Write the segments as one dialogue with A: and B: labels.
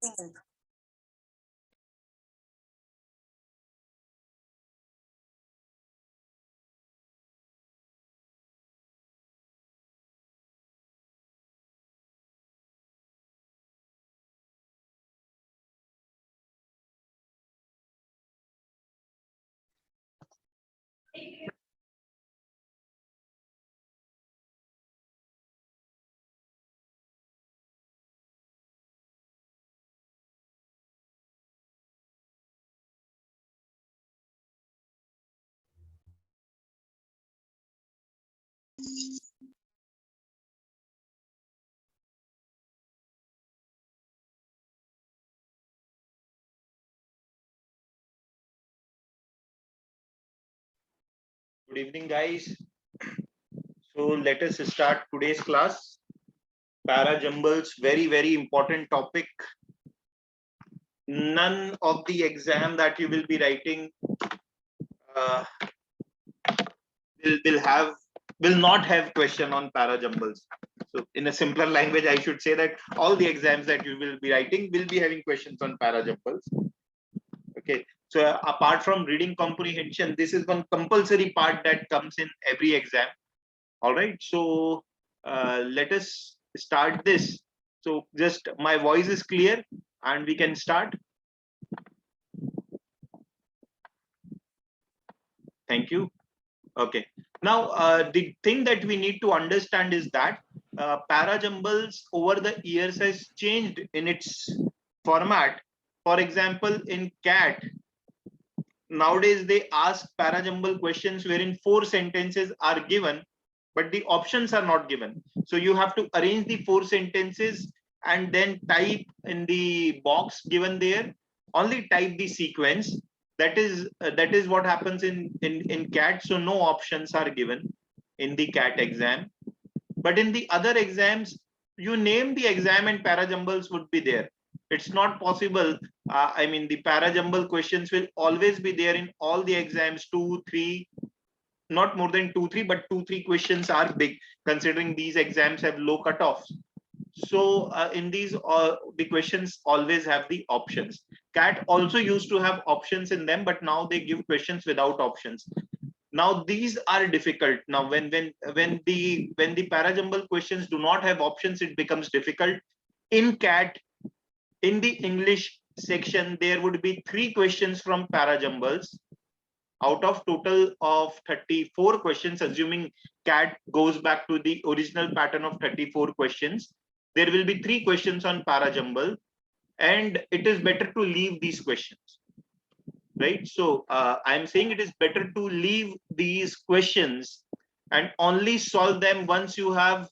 A: Good evening, guys. So let us start today's class. Para jumbles, very important topic. None of the exam that you will be writing will not have question on para jumbles. So in a simpler language, I should say that all the exams that you will be writing will be having questions on para jumbles. Okay. So apart from reading comprehension, this is one compulsory part that comes in every exam. All right. So let us start this. So just my voice is clear and we can start. Thank you. Okay. Now the thing that we need to understand is that para jumbles over the years has changed in its format. For example, in CAT, nowadays they ask para jumble questions wherein 4 sentences are given, but the options are not given. So you have to arrange the 4 sentences and then type in the box given there, only type the sequence. That is what happens in CAT. So no options are given in the CAT exam. But in the other exams, you name the exam and para jumbles would be there. It's not possible. I mean, the para jumble questions will always be there in all the exams, 2, 3, not more than 2, 3, but 2, 3 questions are big, considering these exams have low cutoffs. So in these, the questions always have the options. CAT also used to have options in them, but now they give questions without options. Now these are difficult. Now when the para jumble questions do not have options, it becomes difficult. In CAT, in the English section, there would be 3 questions from para jumbles out of total of 34 questions, assuming CAT goes back to the original pattern of 34 questions. There will be 3 questions on para jumble, and it is better to leave these questions, right? So I'm saying it is better to leave these questions and only solve them once you have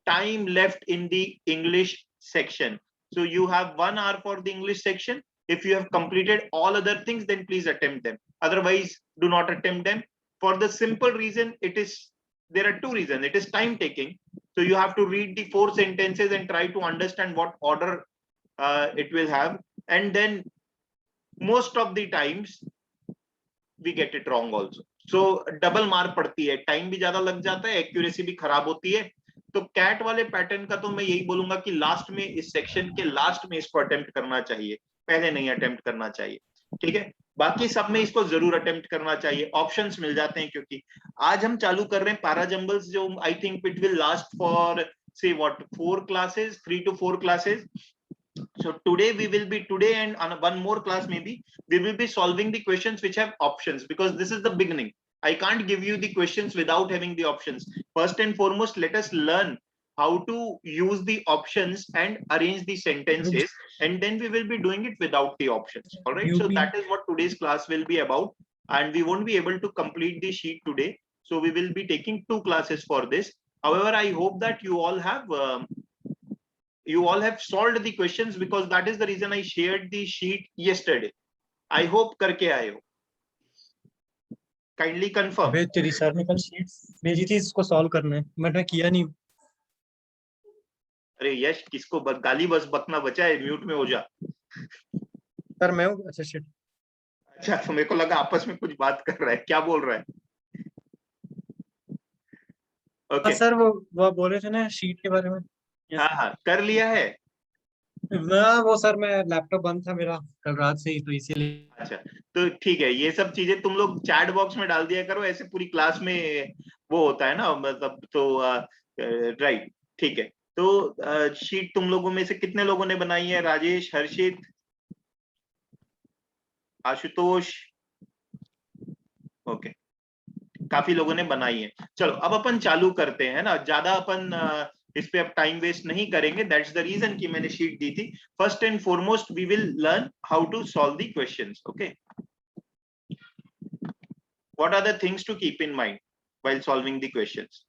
A: time left in the English section. So you have 1 hour for the English section. If you have completed all other things, then please attempt them. Otherwise, do not attempt them. For the simple reason, there are 2 reasons. It is time taking. So you have to read the 4 sentences and try to understand what order it will have. And then most of the times we get it wrong also. So double मार पड़ती है, time भी ज्यादा लग जाता है, accuracy भी खराब होती है. तो कैट वाले पैटर्न का तो मैं यही बोलूंगा कि लास्ट में, इस सेक्शन के लास्ट में इसको अटेम्प्ट करना चाहिए, पहले नहीं अटेम्प्ट करना चाहिए. ठीक है. बाकी सब में इसको जरूर अटेम्प्ट करना चाहिए. ऑप्शंस मिल जाते हैं, क्योंकि आज हम चालू कर रहे हैं पैरा जंबल्स, जो I think it will last for say what 4 classes, 3 to 4 classes. So today we will be, today and on one more class maybe, we will be solving the questions which have options, because this is the beginning. I can't give you the questions without having the options. First and foremost, let us learn how to use the options and arrange the sentences, and then we will be doing it without the options. All right. So that is what today's class will be about, and we won't be able to complete the sheet today. So we will be taking 2 classes for this. However, I hope that you all have solved the questions, because that is the reason I shared the sheet yesterday. I hope करके आए हो. Kindly confirm.
B: अबे तेरी sir ने कल sheet भेजी थी, इसको सॉल्व करना है, मैंने किया नहीं.
A: अरे यश, किसको गाली बस बकना बचा है, म्यूट में हो जा.
B: सर मैं हूँ. अच्छा शिट.
A: अच्छा, तो मेरे को लगा आपस में कुछ बात कर रहा है, क्या बोल रहा है.
B: Okay. सर वो बोल रहे थे ना शीट के बारे में.
A: हाँ हाँ, कर लिया है.
B: वो सर मैं लैपटॉप बंद था मेरा कल रात से ही, तो इसीलिए।
A: अच्छा, तो ठीक है, ये सब चीजें तुम लोग चैट बॉक्स में डाल दिया करो, ऐसे पूरी क्लास में वो होता है ना, मतलब तो राइट, ठीक है। तो शीट तुम लोगों में से कितने लोगों ने बनाई है? राजेश, हर्षित, आशुतोष, ओके, काफी लोगों ने बनाई है। चलो अब अपन चालू करते हैं ना, ज्यादा अपन इस पे अब टाइम वेस्ट नहीं करेंगे। दैट्स द रीजन कि मैंने शीट दी थी। First and foremost we will learn how to solve the questions, okay. What are the things to keep in mind while solving the questions?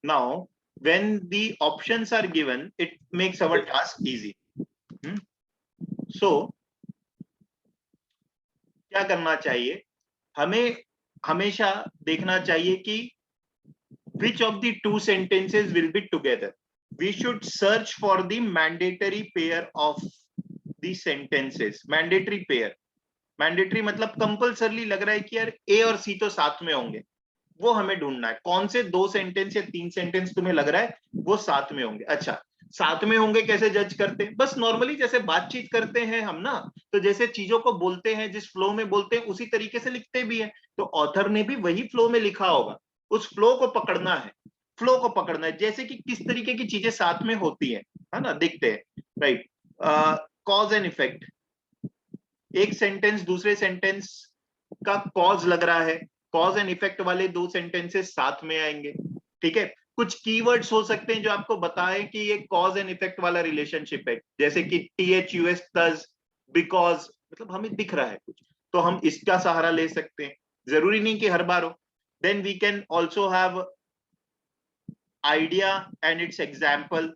A: Now, when the options are given, it makes our task easy. So, क्या करना चाहिए? हमें हमेशा देखना चाहिए कि which of the two sentences will be together. We should search for the mandatory pair of the sentences. Mandatory pair. Mandatory मतलब compulsorily लग रहा है कि यार ए और सी तो साथ में होंगे, वो हमें ढूंढना है। कौन से 2 सेंटेंस या 3 सेंटेंस तुम्हें लग रहा है वो साथ में होंगे? अच्छा, साथ में होंगे कैसे जज करते हैं? बस नॉर्मली जैसे बातचीत करते हैं हम ना, तो जैसे चीजों को बोलते हैं, जिस फ्लो में बोलते हैं उसी तरीके से लिखते भी हैं। तो ऑथर ने भी वही फ्लो में लिखा होगा, उस फ्लो को पकड़ना है। फ्लो को पकड़ना है, जैसे कि किस तरीके की चीजें साथ में होती है ना, देखते हैं। Right, cause and effect. एक सेंटेंस दूसरे सेंटेंस का कॉज लग रहा है, कॉज एंड इफेक्ट वाले 2 सेंटेंसेस साथ में आएंगे। ठीक है, कुछ कीवर्ड्स हो सकते हैं जो आपको बताएं कि ये कॉज एंड इफेक्ट वाला रिलेशनशिप है, जैसे कि THUS, thus, बिकॉज, मतलब हमें दिख रहा है कुछ, तो हम इसका सहारा ले सकते हैं। जरूरी नहीं कि हर बार हो। Then we can also have idea and its example.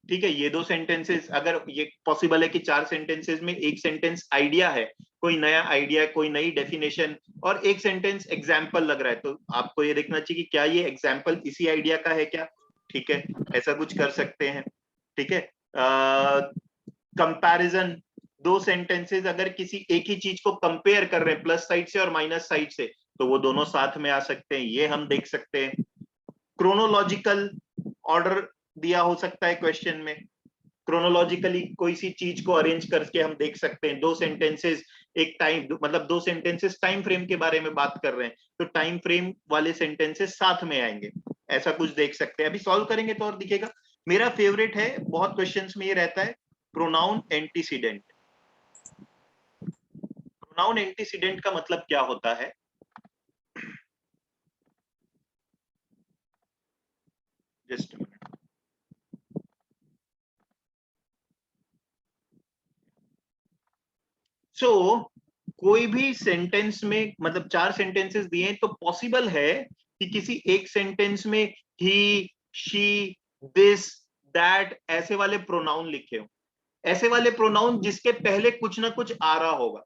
A: ठीक है, ये 2 सेंटेंसेस, अगर ये पॉसिबल है कि 4 सेंटेंसेस में एक सेंटेंस आइडिया है, कोई नया आइडिया, कोई नई डेफिनेशन, और एक सेंटेंस एग्जाम्पल लग रहा है, तो आपको ये देखना चाहिए कि क्या ये एग्जाम्पल इसी आइडिया का है क्या। ठीक है, ऐसा कुछ कर सकते हैं। ठीक है, कंपैरिजन, 2 सेंटेंसेस अगर किसी एक ही चीज को कंपेयर कर रहे हैं प्लस साइड से और माइनस साइड से, तो वो दोनों साथ में आ सकते हैं, ये हम देख सकते हैं। क्रोनोलॉजिकल ऑर्डर दिया हो सकता है क्वेश्चन में, क्रोनोलॉजिकली कोई सी चीज को अरेंज करके हम देख सकते हैं। 2 सेंटेंसेस एक टाइम, मतलब 2 सेंटेंसेस टाइम फ्रेम के बारे में बात कर रहे हैं, तो टाइम फ्रेम वाले सेंटेंसेस साथ में आएंगे, ऐसा कुछ देख सकते हैं। अभी सॉल्व करेंगे तो और दिखेगा। मेरा फेवरेट है, बहुत क्वेश्चंस में ये रहता है, प्रोनाउन एंटीसीडेंट। प्रोनाउन एंटीसीडेंट का मतलब क्या होता है? जस्ट सो कोई भी सेंटेंस में, मतलब 4 सेंटेंसेस दिए हैं, तो पॉसिबल है कि किसी एक सेंटेंस में ही, शी, दिस, दैट ऐसे वाले प्रोनाउन लिखे हो, ऐसे वाले प्रोनाउन जिसके पहले कुछ ना कुछ आ रहा होगा,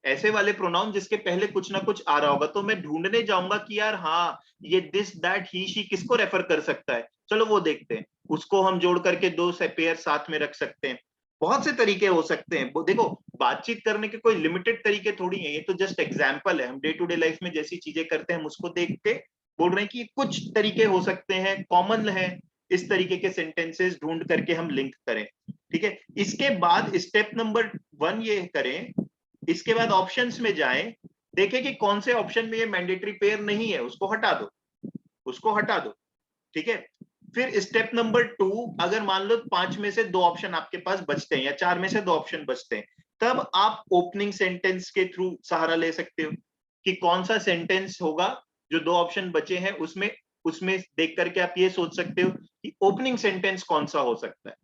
A: ऐसे वाले प्रोनाउन जिसके पहले कुछ ना कुछ आ रहा होगा, तो मैं ढूंढने जाऊंगा कि यार हाँ, ये दिस, दैट, ही, शी किसको रेफर कर सकता है। चलो वो देखते हैं, उसको हम जोड़ करके 2 से पेयर साथ में रख सकते हैं। बहुत से तरीके हो सकते हैं। देखो, बातचीत करने के कोई लिमिटेड तरीके थोड़ी है, ये तो जस्ट एग्जाम्पल है। हम डे टू डे लाइफ में जैसी चीजें करते हैं हम उसको देख के बोल रहे हैं कि कुछ तरीके हो सकते हैं, कॉमन है, इस तरीके के सेंटेंसेस ढूंढ करके हम लिंक करें। ठीक है, इसके बाद स्टेप नंबर 1 ये करें, इसके बाद ऑप्शंस में जाएं, देखें कि कौन से ऑप्शन में ये मैंडेटरी पेयर नहीं है, उसको हटा दो, उसको हटा दो। ठीक है, फिर स्टेप नंबर 2, अगर मान लो 5 में से 2 ऑप्शन आपके पास बचते हैं या 4 में से 2 ऑप्शन बचते हैं, तब आप ओपनिंग सेंटेंस के थ्रू सहारा ले सकते हो कि कौन सा सेंटेंस होगा जो 2 ऑप्शन बचे हैं उसमें, उसमें देख करके आप ये सोच सकते हो कि ओपनिंग सेंटेंस कौन सा हो सकता है।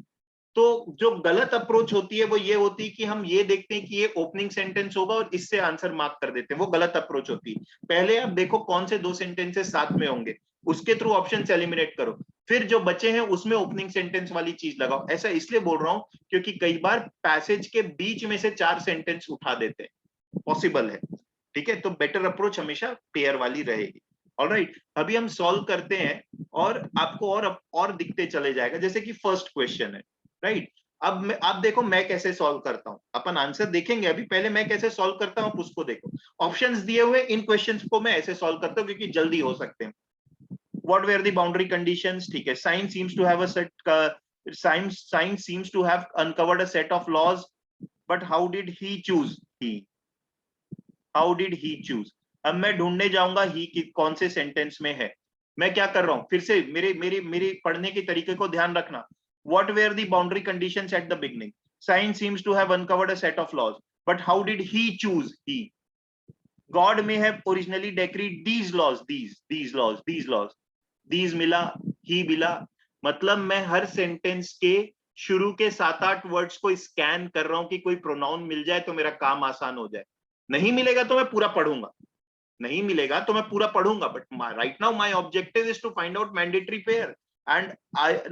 A: तो जो गलत अप्रोच होती है वो ये होती है कि हम ये देखते हैं कि ये ओपनिंग सेंटेंस होगा और इससे आंसर मार्क कर देते हैं, वो गलत अप्रोच होती है। पहले आप देखो कौन से 2 सेंटेंसेस साथ में होंगे, उसके थ्रू ऑप्शन एलिमिनेट करो, फिर जो बचे हैं उसमें ओपनिंग सेंटेंस वाली चीज लगाओ। ऐसा इसलिए बोल रहा हूं क्योंकि कई बार पैसेज के बीच में से 4 सेंटेंस उठा देते हैं, पॉसिबल है। ठीक है, तो बेटर अप्रोच हमेशा पेयर वाली रहेगी। ऑलराइट, अभी हम सॉल्व करते हैं और आपको और दिखते चले जाएगा। जैसे कि फर्स्ट क्वेश्चन है, राइट, अब आप देखो मैं कैसे सॉल्व करता हूं, अपन आंसर देखेंगे अभी, पहले मैं कैसे सॉल्व करता हूं उसको देखो। ऑप्शंस दिए हुए, इन क्वेश्चंस को मैं ऐसे सॉल्व करता हूं क्योंकि जल्दी हो सकते हैं। What were the boundary conditions? ठीक है, science seems to have a set science seems to have uncovered a set of laws, but how did he choose? How did he choose? अब मैं ढूंढने जाऊंगा ही कि कौन से सेंटेंस में है। मैं क्या कर रहा हूं, फिर से मेरे मेरे मेरे पढ़ने के तरीके को ध्यान रखना। What were the boundary conditions at the beginning? Science seems to have uncovered a set of laws, but how did he choose? God may have originally decreed these laws, these laws. These मिला, ही मिला। मतलब मैं हर sentence के शुरू के 7-8 words को scan कर रहा हूं कि कोई प्रोनाउन मिल जाए तो मेरा काम आसान हो जाए। नहीं मिलेगा तो मैं पूरा पढ़ूंगा, नहीं मिलेगा तो मैं पूरा पढ़ूंगा, but right now my objective is to find out mandatory pair and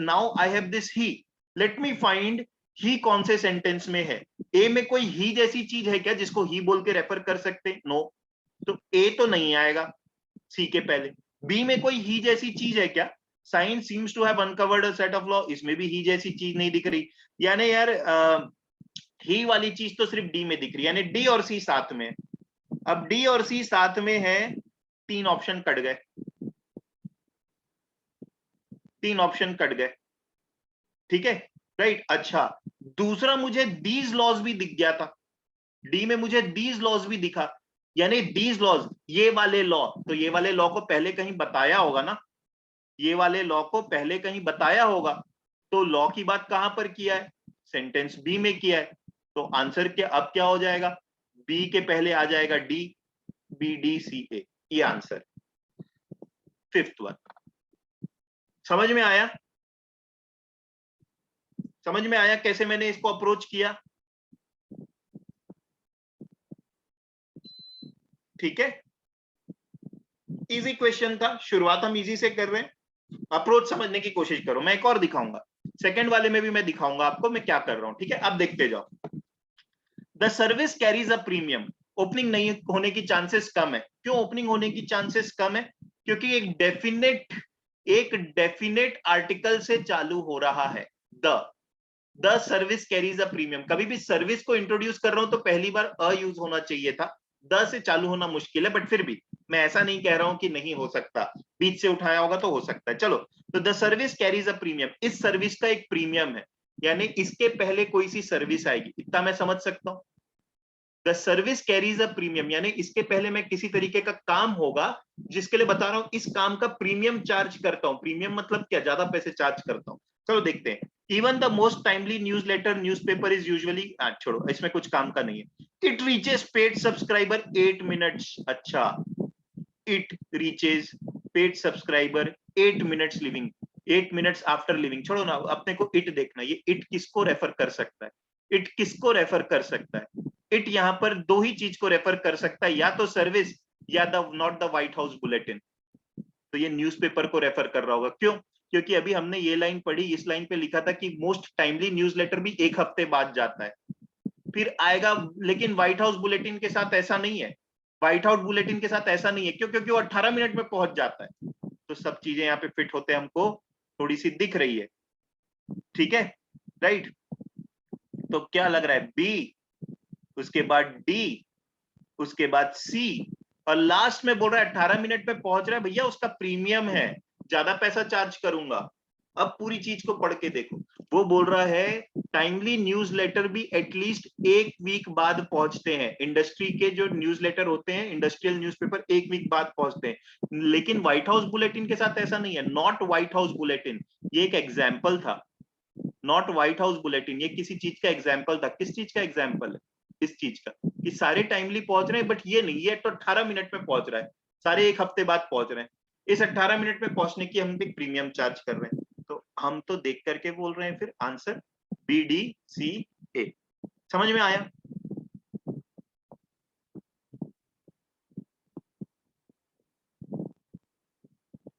A: now I have this ही। लेट मी फाइंड ही कौन से सेंटेंस में है। ए में कोई ही जैसी चीज है क्या जिसको ही बोल के रेफर कर सकते हैं? नो, तो ए तो नहीं आएगा सी के पहले। बी में कोई ही जैसी चीज है क्या? Science seems to have uncovered a set of law, इसमें भी ही जैसी चीज नहीं दिख रही। यानी यार ही वाली चीज तो सिर्फ डी में दिख रही है, यानी डी और सी साथ में। अब डी और सी साथ में है, 3 ऑप्शन कट गए, 3 ऑप्शन कट गए, ठीक है, राइट। अच्छा, दूसरा मुझे दीज लॉज भी दिख गया था, डी में मुझे दीज लॉज भी दिखा, यानी दीज लॉज, ये वाले लॉ, तो ये वाले लॉ को पहले कहीं बताया होगा ना, ये वाले लॉ को पहले कहीं बताया होगा। तो लॉ की बात कहां पर किया है? सेंटेंस बी में किया है। तो आंसर क्या अब क्या हो जाएगा? बी के पहले आ जाएगा डी, बी डी सी ए, ये आंसर। 5th वन समझ में आया? समझ में आया कैसे मैंने इसको अप्रोच किया? ठीक है, इजी क्वेश्चन था, शुरुआत हम इजी से कर रहे हैं, अप्रोच समझने की कोशिश करो। मैं एक और दिखाऊंगा, सेकंड वाले में भी मैं दिखाऊंगा आपको मैं क्या कर रहा हूं, ठीक है। अब देखते जाओ। The service carries a premium, opening नहीं होने की चांसेस कम है। क्यों ओपनिंग होने की चांसेस कम है? क्योंकि एक डेफिनेट आर्टिकल से चालू हो रहा है। The service carries a premium, कभी भी सर्विस को इंट्रोड्यूस कर रहा हूं तो पहली बार अ यूज होना चाहिए था, द से चालू होना मुश्किल है, बट फिर भी मैं ऐसा नहीं कह रहा हूं कि नहीं हो सकता, बीच से उठाया होगा तो हो सकता है। चलो, तो the service carries a premium, इस सर्विस का एक प्रीमियम है, यानी इसके पहले कोई सी सर्विस आएगी, इतना मैं समझ सकता हूं। The service carries a premium, यानी इसके पहले मैं किसी तरीके का काम होगा जिसके लिए बता रहा हूं इस काम का प्रीमियम चार्ज करता हूं। प्रीमियम मतलब क्या? ज्यादा पैसे चार्ज करता हूं। चलो देखते हैं। Even the most timely newsletter newspaper is usually, छोड़ो इसमें कुछ काम का नहीं है। It reaches paid subscriber 8 minutes, अच्छा, it reaches paid subscriber 8 minutes living, 8 minutes after living. छोड़ो ना, अपने को इट देखना, ये इट किसको रेफर कर सकता है? इट किसको रेफर कर सकता है? इट यहां पर दो ही चीज को रेफर कर सकता है, या तो सर्विस या the not the white house bulletin. तो ये न्यूज़पेपर को रेफर कर रहा होगा। क्यों? क्योंकि अभी हमने ये लाइन पढ़ी, इस लाइन पे लिखा था कि मोस्ट टाइमली न्यूज़लेटर भी 1 हफ्ते बाद जाता है, फिर आएगा। लेकिन व्हाइट हाउस बुलेटिन के साथ ऐसा नहीं है, व्हाइट हाउस बुलेटिन के साथ ऐसा नहीं है। क्यों? क्योंकि वो 18 मिनट में पहुंच जाता है। तो सब चीजें यहाँ पे फिट होते हमको थोड़ी सी दिख रही है, ठीक है, राइट। तो क्या लग रहा है? बी, उसके बाद डी, उसके बाद सी, और लास्ट में बोल रहा है 18 मिनट में पहुंच रहा है भैया, उसका प्रीमियम है, ज्यादा पैसा चार्ज करूंगा। अब पूरी चीज को पढ़ के देखो, वो बोल रहा है टाइमली न्यूज़लेटर भी एटलीस्ट 1 वीक बाद पहुंचते हैं। इंडस्ट्री के जो न्यूज़लेटर होते हैं, इंडस्ट्रियल न्यूज़पेपर 1 वीक बाद पहुंचते हैं। लेकिन व्हाइट हाउस बुलेटिन के साथ ऐसा नहीं है। नॉट व्हाइट हाउस बुलेटिन, ये एक एग्जाम्पल था। नॉट व्हाइट हाउस बुलेटिन, ये किसी चीज का एग्जाम्पल था। किस चीज का एग्जाम्पल है? इस चीज का कि सारे टाइमली पहुंच रहे हैं, बट ये नहीं, ये तो 18 मिनट में पहुंच रहा है, सारे 1 हफ्ते बाद पहुंच रहे हैं। इस 18 मिनट में पहुंचने की हम एक प्रीमियम चार्ज कर रहे हैं। तो हम तो देख करके बोल रहे हैं, फिर आंसर बी डी सी ए। समझ में आया?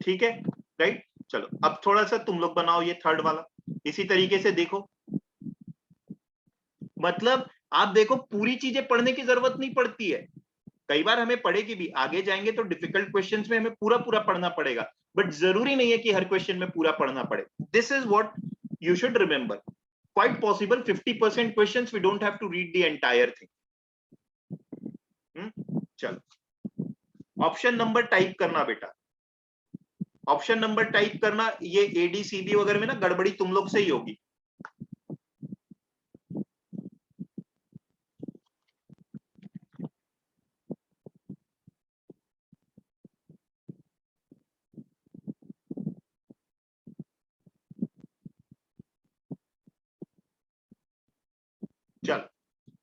A: ठीक है, राइट। चलो अब थोड़ा सा तुम लोग बनाओ ये थर्ड वाला, इसी तरीके से देखो। मतलब आप देखो, पूरी चीजें पढ़ने की जरूरत नहीं पड़ती है। कई बार हमें पढ़ेगी भी, आगे जाएंगे तो डिफिकल्ट क्वेश्चंस में हमें पूरा पूरा पढ़ना पड़ेगा, बट जरूरी नहीं है कि हर क्वेश्चन में पूरा पढ़ना पड़े। This is what you should remember. quite possible 50% questions we don't have to read the entire thing. चलो ऑप्शन नंबर टाइप करना बेटा, ऑप्शन नंबर टाइप करना, ये ADCB वगैरह में ना गड़बड़ी तुम लोग से ही होगी। चलो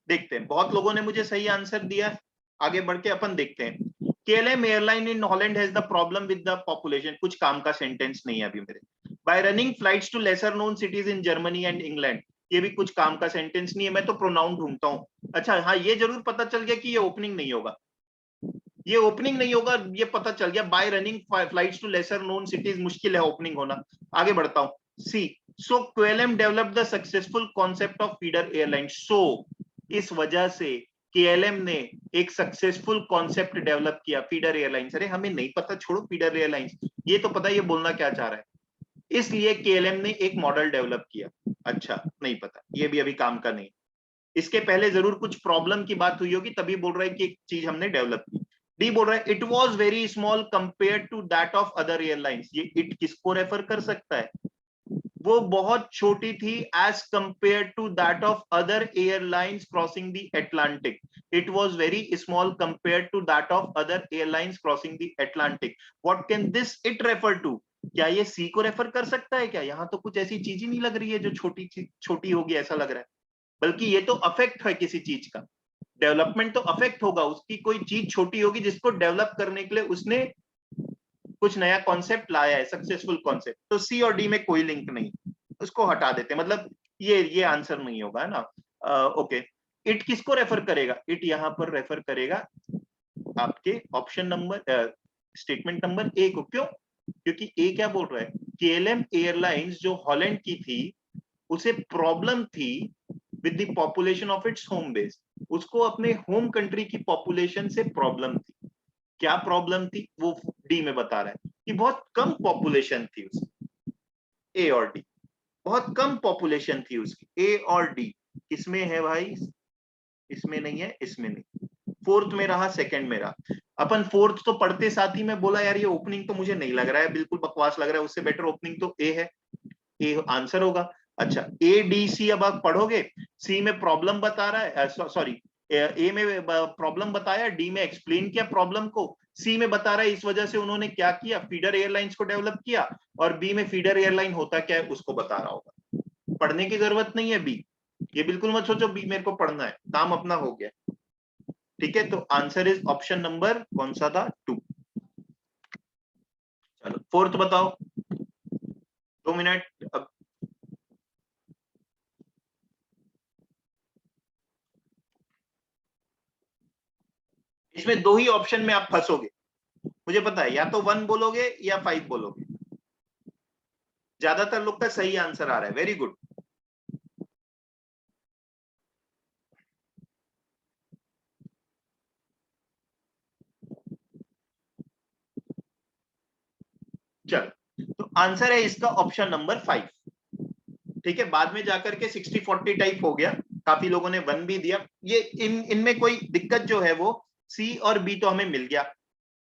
A: देखते हैं, बहुत लोगों ने मुझे सही आंसर दिया है, आगे बढ़ के अपन देखते हैं। KLM airline in Holland has the problem with the population, कुछ काम का सेंटेंस नहीं है अभी मेरे। By running flights to lesser known cities in Germany and England, ये भी कुछ काम का सेंटेंस नहीं है, मैं तो प्रोनाउन ढूंढता हूँ। अच्छा हाँ, ये जरूर पता चल गया कि ये ओपनिंग नहीं होगा, ये ओपनिंग नहीं होगा, ये पता चल गया। By running flights to lesser known cities, मुश्किल है ओपनिंग होना। आगे बढ़ता हूँ। See, so KLM developed the successful concept of feeder airline. So इस वजह से KLM ने एक सक्सेसफुल कॉन्सेप्ट डेवलप किया, फीडर एयरलाइंस। अरे हमें नहीं पता, छोड़ो फीडर एयरलाइंस, ये तो पता ये बोलना क्या चाह रहा है। इसलिए KLM ने एक मॉडल डेवलप किया। अच्छा नहीं पता, ये भी अभी काम का नहीं। इसके पहले जरूर कुछ प्रॉब्लम की बात हुई होगी, तभी बोल रहा है कि एक चीज हमने डेवलप की। डी बोल रहा है it was very small compare to that of other airlines. ये इट किसको रेफर कर सकता है? वो बहुत छोटी थी as compare to that of other airlines crossing the Atlantic. It was very small compare to that of other airlines crossing the Atlantic. What can this it refer to? क्या ये सी को रेफर कर सकता है क्या? यहाँ तो कुछ ऐसी चीज ही नहीं लग रही है जो छोटी होगी, ऐसा लग रहा है। बल्कि ये तो अफेक्ट है किसी चीज का, डेवलपमेंट तो अफेक्ट होगा, उसकी कोई चीज छोटी होगी जिसको डेवलप करने के लिए उसने कुछ नया कॉन्सेप्ट लाया है, सक्सेसफुल कॉन्सेप्ट। तो सी और डी में कोई लिंक नहीं, उसको हटा देते, मतलब ये आंसर नहीं होगा, है ना। ओके, इट किसको रेफर करेगा? इट यहां पर रेफर करेगा आपके option number statement number A को। क्यों? क्योंकि ए क्या बोल रहा है? KLM एयरलाइंस जो हॉलैंड की थी, उसे प्रॉब्लम थी with the population of its home base. उसको अपने होम कंट्री की पॉपुलेशन से प्रॉब्लम थी। क्या प्रॉब्लम थी वो डी में बता रहा है कि बहुत कम पॉपुलेशन थी उसकी। ए और डी, बहुत कम पॉपुलेशन थी उसकी। ए और डी किसमें है भाई? इसमें नहीं है, इसमें नहीं, फोर्थ में रहा, सेकंड में रहा। अपन फोर्थ तो पढ़ते साथ ही में बोला यार ये ओपनिंग तो मुझे नहीं लग रहा है, बिल्कुल बकवास लग रहा है, उससे बेटर ओपनिंग तो ए है, ए आंसर होगा। अच्छा ADC अब आप पढ़ोगे, सी में प्रॉब्लम बता रहा है, सॉरी ए में प्रॉब्लम बताया, डी में एक्सप्लेन किया प्रॉब्लम को, सी में बता रहा है इस वजह से उन्होंने क्या किया, फीडर एयरलाइंस को डेवलप किया, और बी में फीडर एयरलाइन होता क्या है उसको बता रहा होगा। पढ़ने की जरूरत नहीं है बी, ये बिल्कुल मत सोचो बी मेरे को पढ़ना है, काम अपना हो गया। ठीक है, तो आंसर इज ऑप्शन नंबर कौन सा था? 2। चलो फोर्थ बताओ, 2 मिनट। अब इसमें 2 ही ऑप्शन में आप फंसोगे, मुझे पता है, या तो 1 बोलोगे या 5 बोलोगे। ज्यादातर लोग का सही आंसर आ रहा है, वेरी गुड। चलो तो आंसर है इसका ऑप्शन नंबर 5। ठीक है, बाद में जाकर के 60-40 टाइप हो गया, काफी लोगों ने 1 भी दिया। ये इनमें कोई दिक्कत जो है वो सी और बी तो हमें मिल गया।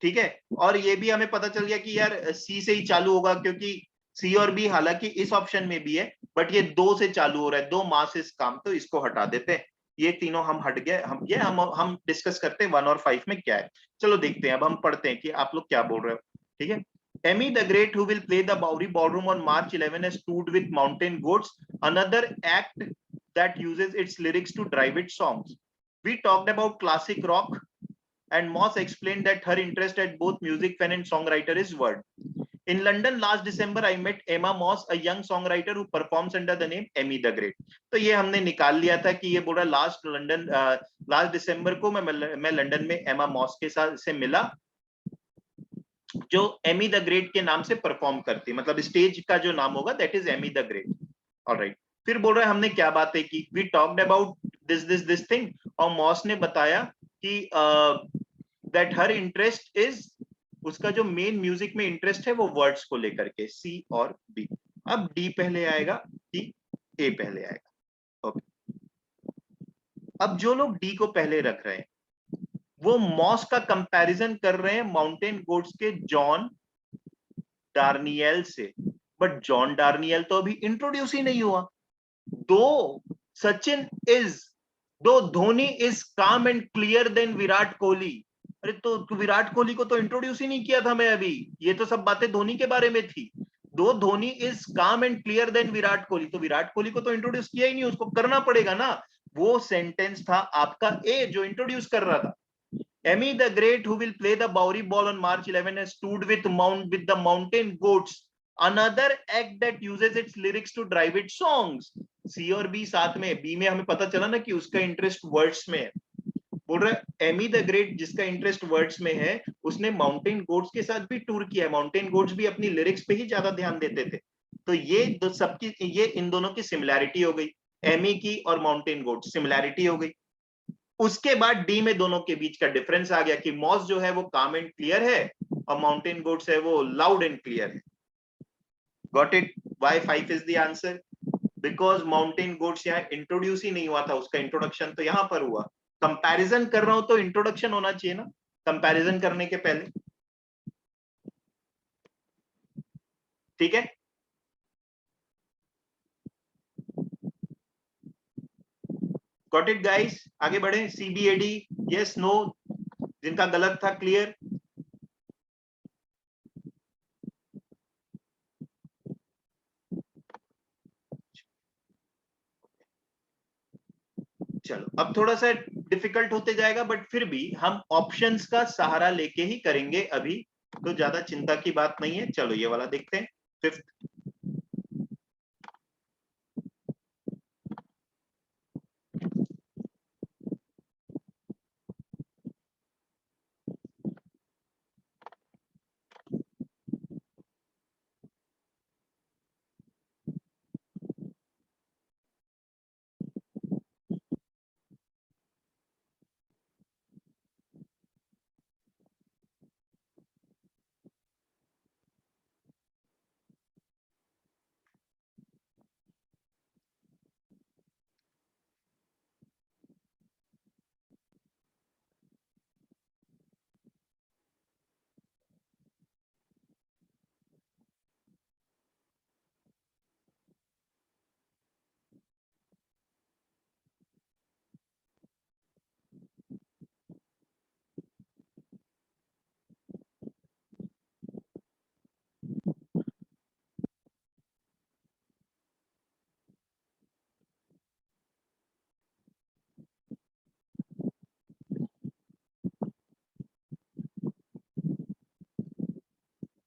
A: ठीक है, और ये भी हमें पता चल गया कि यार सी से ही चालू होगा, क्योंकि सी और बी हालांकि इस ऑप्शन में भी है, बट ये 2 से चालू हो रहा है, 2 मासेस काम, तो इसको हटा देते हैं। ये तीनों हम हट गए, हम डिस्कस करते हैं 1 और 5 में क्या है। चलो देखते हैं, अब हम पढ़ते हैं कि आप लोग क्या बोल रहे हो। ठीक है, Emmy the Great, who will play the Bowery Ballroom on March 11, has toured with Mountain Goats, another act that uses its lyrics to drive its songs. We talked about classic rock, and Moss explained that her interest at both music fan and songwriter is word. In London last December, I met Emma Moss, a young songwriter who performs under the name Emmy the Great. तो ये हमने निकाल लिया था कि ये बोल रहा लास्ट दिसंबर को मैं लंदन में एमा मॉस के साथ से मिला, जो एमी द ग्रेट के नाम से परफॉर्म करती, मतलब स्टेज का जो नाम होगा that is Amy the great. Alright, फिर बोल रहे हैं हमने क्या बातें की, we talked about this thing, और मॉस ने बताया कि दैट हर इंटरेस्ट इज, उसका जो मेन म्यूजिक में इंटरेस्ट है वो वर्ड्स को लेकर के, सी और बी। अब डी पहले आएगा कि ए पहले आएगा? अब जो लोग डी को पहले रख रहे हैं वो मॉस का कंपैरिजन कर रहे हैं माउंटेन गोट्स के जॉन डार्नियल से, बट जॉन डार्नियल तो अभी इंट्रोड्यूस ही नहीं हुआ। दो Sachin is though Dhoni is calm and clear than Virat Kohli. अरे तो विराट कोहली को तो इंट्रोड्यूस ही नहीं किया था मैं अभी, ये तो सब बातें धोनी के बारे में थी। Though Dhoni is calm and clear than Virat Kohli, तो विराट कोहली को तो इंट्रोड्यूस किया ही नहीं, उसको करना पड़ेगा ना। वो सेंटेंस था आपका ए जो इंट्रोड्यूस कर रहा था। Emmy the Great, who will play the Bowery Ball on March 11, has toured with the Mountain Goats, another act that uses its lyrics to drive its songs. C और B साथ में, B में हमें पता चला ना कि उसका इंटरेस्ट वर्ड्स में है। बोल रहा है एमी द ग्रेट जिसका इंटरेस्ट वर्ड्स में है उसने माउंटेन गोट्स के साथ भी टूर किया है, माउंटेन गोट्स भी अपनी लिरिक्स पे ही ज्यादा ध्यान देते थे। तो ये दो सबकी, ये इन दोनों की सिमिलैरिटी हो गई, एमी की और माउंटेन गोट्स सिमिलैरिटी हो गई। उसके बाद डी में दोनों के बीच का डिफरेंस आ गया कि मॉस जो है वो काम एंड क्लियर है और माउंटेन गोट्स है वो लाउड एंड क्लियर है। Got it? Why 5 is the answer? Because mountain goats यहाँ इंट्रोड्यूस ही नहीं हुआ था, उसका इंट्रोडक्शन तो यहां पर हुआ। कंपैरिजन कर रहा हूं तो इंट्रोडक्शन होना चाहिए ना कंपैरिजन करने के पहले, ठीक है। Got it guys? आगे बढ़े। सीबीएडी यस नो, जिनका गलत था क्लियर। चलो अब थोड़ा सा डिफिकल्ट होते जाएगा बट फिर भी हम ऑप्शंस का सहारा लेके ही करेंगे अभी, तो ज्यादा चिंता की बात नहीं है। चलो ये वाला देखते हैं, फिफ्थ।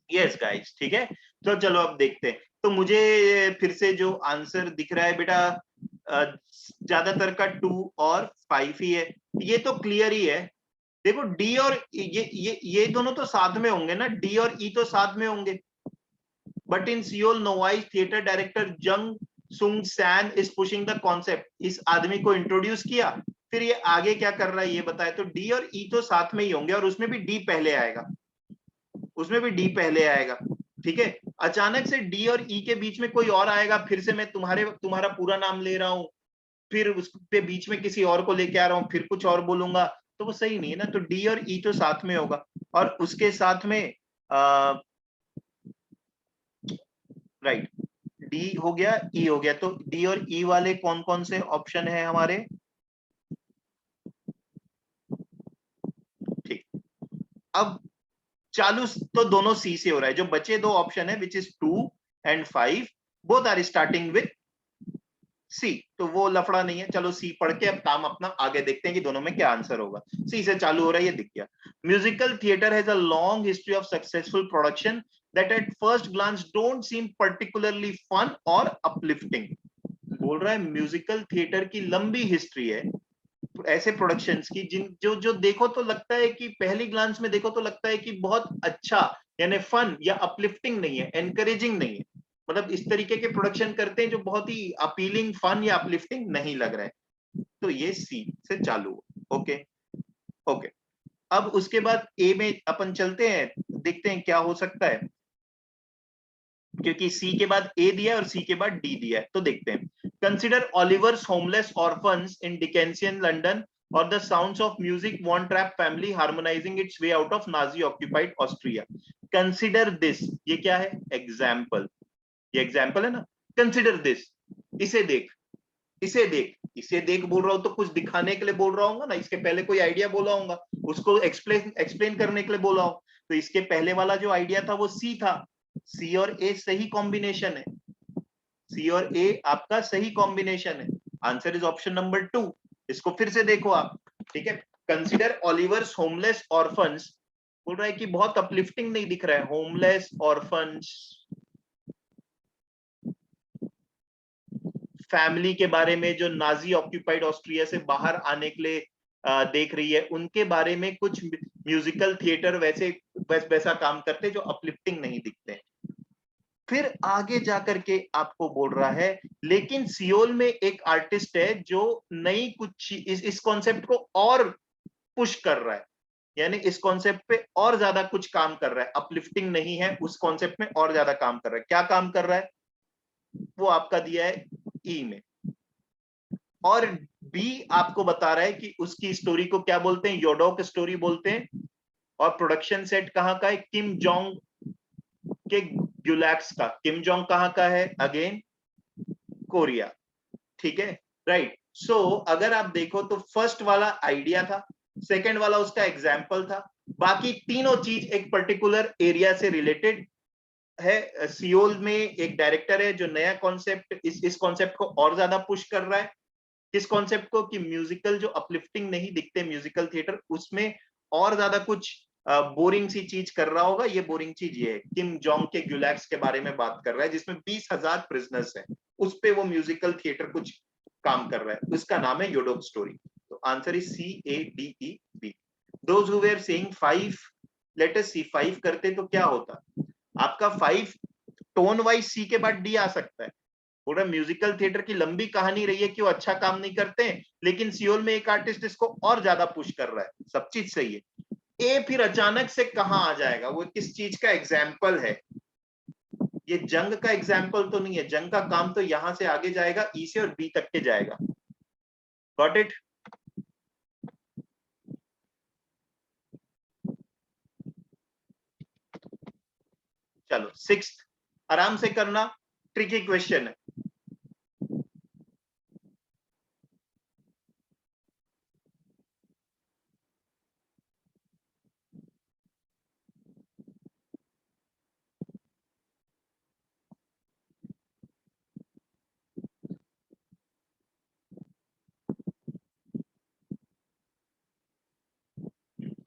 A: यस गाइस ठीक है, तो चलो अब देखते हैं। तो मुझे फिर से जो आंसर दिख रहा है बेटा ज्यादातर का 2 और 5 ही है, ये तो क्लियर ही है। देखो डी और ये दोनों तो साथ में होंगे ना, डी और ई तो साथ में होंगे। But in Seoul novice theatre director Jung Sung San is pushing the concept, इस आदमी को इंट्रोड्यूस किया, फिर ये आगे क्या कर रहा है ये बताए। तो डी और ई तो साथ में ही होंगे और उसमें भी डी पहले आएगा, उसमें भी डी पहले आएगा, ठीक है। अचानक से डी और ई के बीच में कोई और आएगा, फिर से मैं तुम्हारा पूरा नाम ले रहा हूं, फिर उस पे बीच में किसी और को लेके आ रहा हूं, फिर कुछ और बोलूंगा, तो वो सही नहीं है ना। तो डी और ई तो साथ में होगा और उसके साथ में राइट, डी हो गया ई हो गया, तो डी और ई वाले कौन कौन से ऑप्शन है हमारे? ठीक, अब चालू तो दोनों सी से हो रहा है, जो बचे दो ऑप्शन है which is 2 and 5 both are starting with C, तो वो लफड़ा नहीं है। चलो सी पढ़ के अब काम अपना आगे देखते हैं कि दोनों में क्या आंसर होगा। सी से चालू हो रहा है, ये दिख गया। Musical theatre has a long history of successful production that at first glance don't seem particularly fun or uplifting। बोल रहा है म्यूजिकल थिएटर की लंबी हिस्ट्री है ऐसे प्रोडक्शंस की जिन जो देखो तो लगता है कि पहली ग्लांस में देखो तो लगता है कि बहुत अच्छा, यानी फन या अपलिफ्टिंग नहीं है, एनकरेजिंग नहीं है, मतलब इस तरीके के प्रोडक्शन करते हैं जो बहुत ही अपीलिंग, फन या अपलिफ्टिंग नहीं लग रहा है। तो ये सी से चालू, ओके ओके। अब उसके बाद ए में अपन चलते हैं, देखते हैं क्या हो सकता है, क्योंकि सी के बाद ए दिया है और सी के बाद डी दिया है, तो देखते हैं। Consider Oliver's homeless orphans in Dickensian London or the sounds of music Von Trapp family harmonizing its way out of Nazi occupied Austria. Consider this. ये क्या है? Example. ये example है ना? Consider this. इसे देख, इसे देख, इसे देख बोल रहा हूं तो कुछ दिखाने के लिए बोल रहा हूँ ना, इसके पहले कोई आइडिया बोला होगा, उसको एक्सप्लेन करने के लिए बोला हो। तो इसके पहले वाला जो आइडिया था वो सी था। सी और ए सही कॉम्बिनेशन है, सी और ए आपका सही कॉम्बिनेशन है। Answer is option number 2। इसको फिर से देखो आप, ठीक है। कंसिडर ओलिवर्स होमलेस ऑर्फन्स, बोल रहा है कि बहुत अपलिफ्टिंग नहीं दिख रहा है। होमलेस ऑर्फन्स फैमिली के बारे में जो नाजी ऑक्यूपाइड ऑस्ट्रिया से बाहर आने के लिए देख रही है, उनके बारे में कुछ म्यूजिकल थिएटर वैसा काम करते जो अपलिफ्टिंग नहीं दिखते। फिर आगे जाकर के आपको बोल रहा है, लेकिन सियोल में एक आर्टिस्ट है जो नई कुछ इस कॉन्सेप्ट को और पुश कर रहा है, यानी इस कॉन्सेप्ट पे और ज्यादा कुछ काम कर रहा है। अपलिफ्टिंग नहीं है, उस कॉन्सेप्ट में और ज्यादा काम कर रहा है। क्या काम कर रहा है वो आपका दिया है ई में, और बी आपको बता रहा है कि उसकी स्टोरी को क्या बोलते हैं, योडोक स्टोरी बोलते हैं। और प्रोडक्शन सेट कहां का है, किम जोंग के ग्युलैक्स का। किम जोंग कहां का है, अगेन कोरिया, ठीक है, राइट। सो अगर आप देखो तो फर्स्ट वाला आइडिया था, सेकंड वाला उसका एग्जाम्पल था, बाकी तीनों चीज एक पर्टिकुलर एरिया से रिलेटेड है। सियोल में एक डायरेक्टर है जो नया कॉन्सेप्ट, इस कॉन्सेप्ट को और ज्यादा पुश कर रहा है। किस कॉन्सेप्ट को, कि म्यूजिकल जो अपलिफ्टिंग नहीं दिखते म्यूजिकल थिएटर, उसमें और ज्यादा कुछ बोरिंग सी चीज कर रहा होगा। ये बोरिंग चीज ये है, किम जोंग के ग्युलैक्स के बारे में बात कर रहा है, जिसमें 20,000 प्रिजनर्स हैं, उस पे वो म्यूजिकल थिएटर कुछ काम कर रहा है, उसका नाम है योडोक स्टोरी। तो answer is C A D E B. Those who were saying 5, let us see 5 करते तो क्या होता। आपका 5 टोन वाइज सी के बाद डी आ सकता है। पूरा म्यूजिकल थिएटर की लंबी कहानी रही है कि वो अच्छा काम नहीं करते, लेकिन सियोल में एक आर्टिस्ट इसको और ज्यादा पुश कर रहा है। सब चीज सही है। ए फिर अचानक से कहां आ जाएगा, वो किस चीज का एग्जाम्पल है। ये जंग का एग्जाम्पल तो नहीं है, जंग का काम तो यहां से आगे जाएगा, ई से और बी तक के जाएगा। Got it. चलो 6th आराम से करना, ट्रिकी क्वेश्चन है।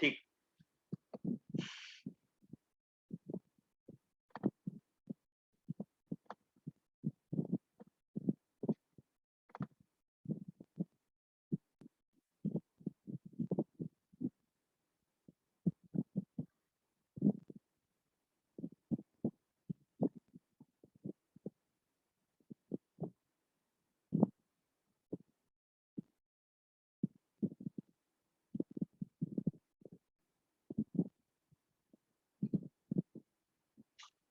A: ठीक,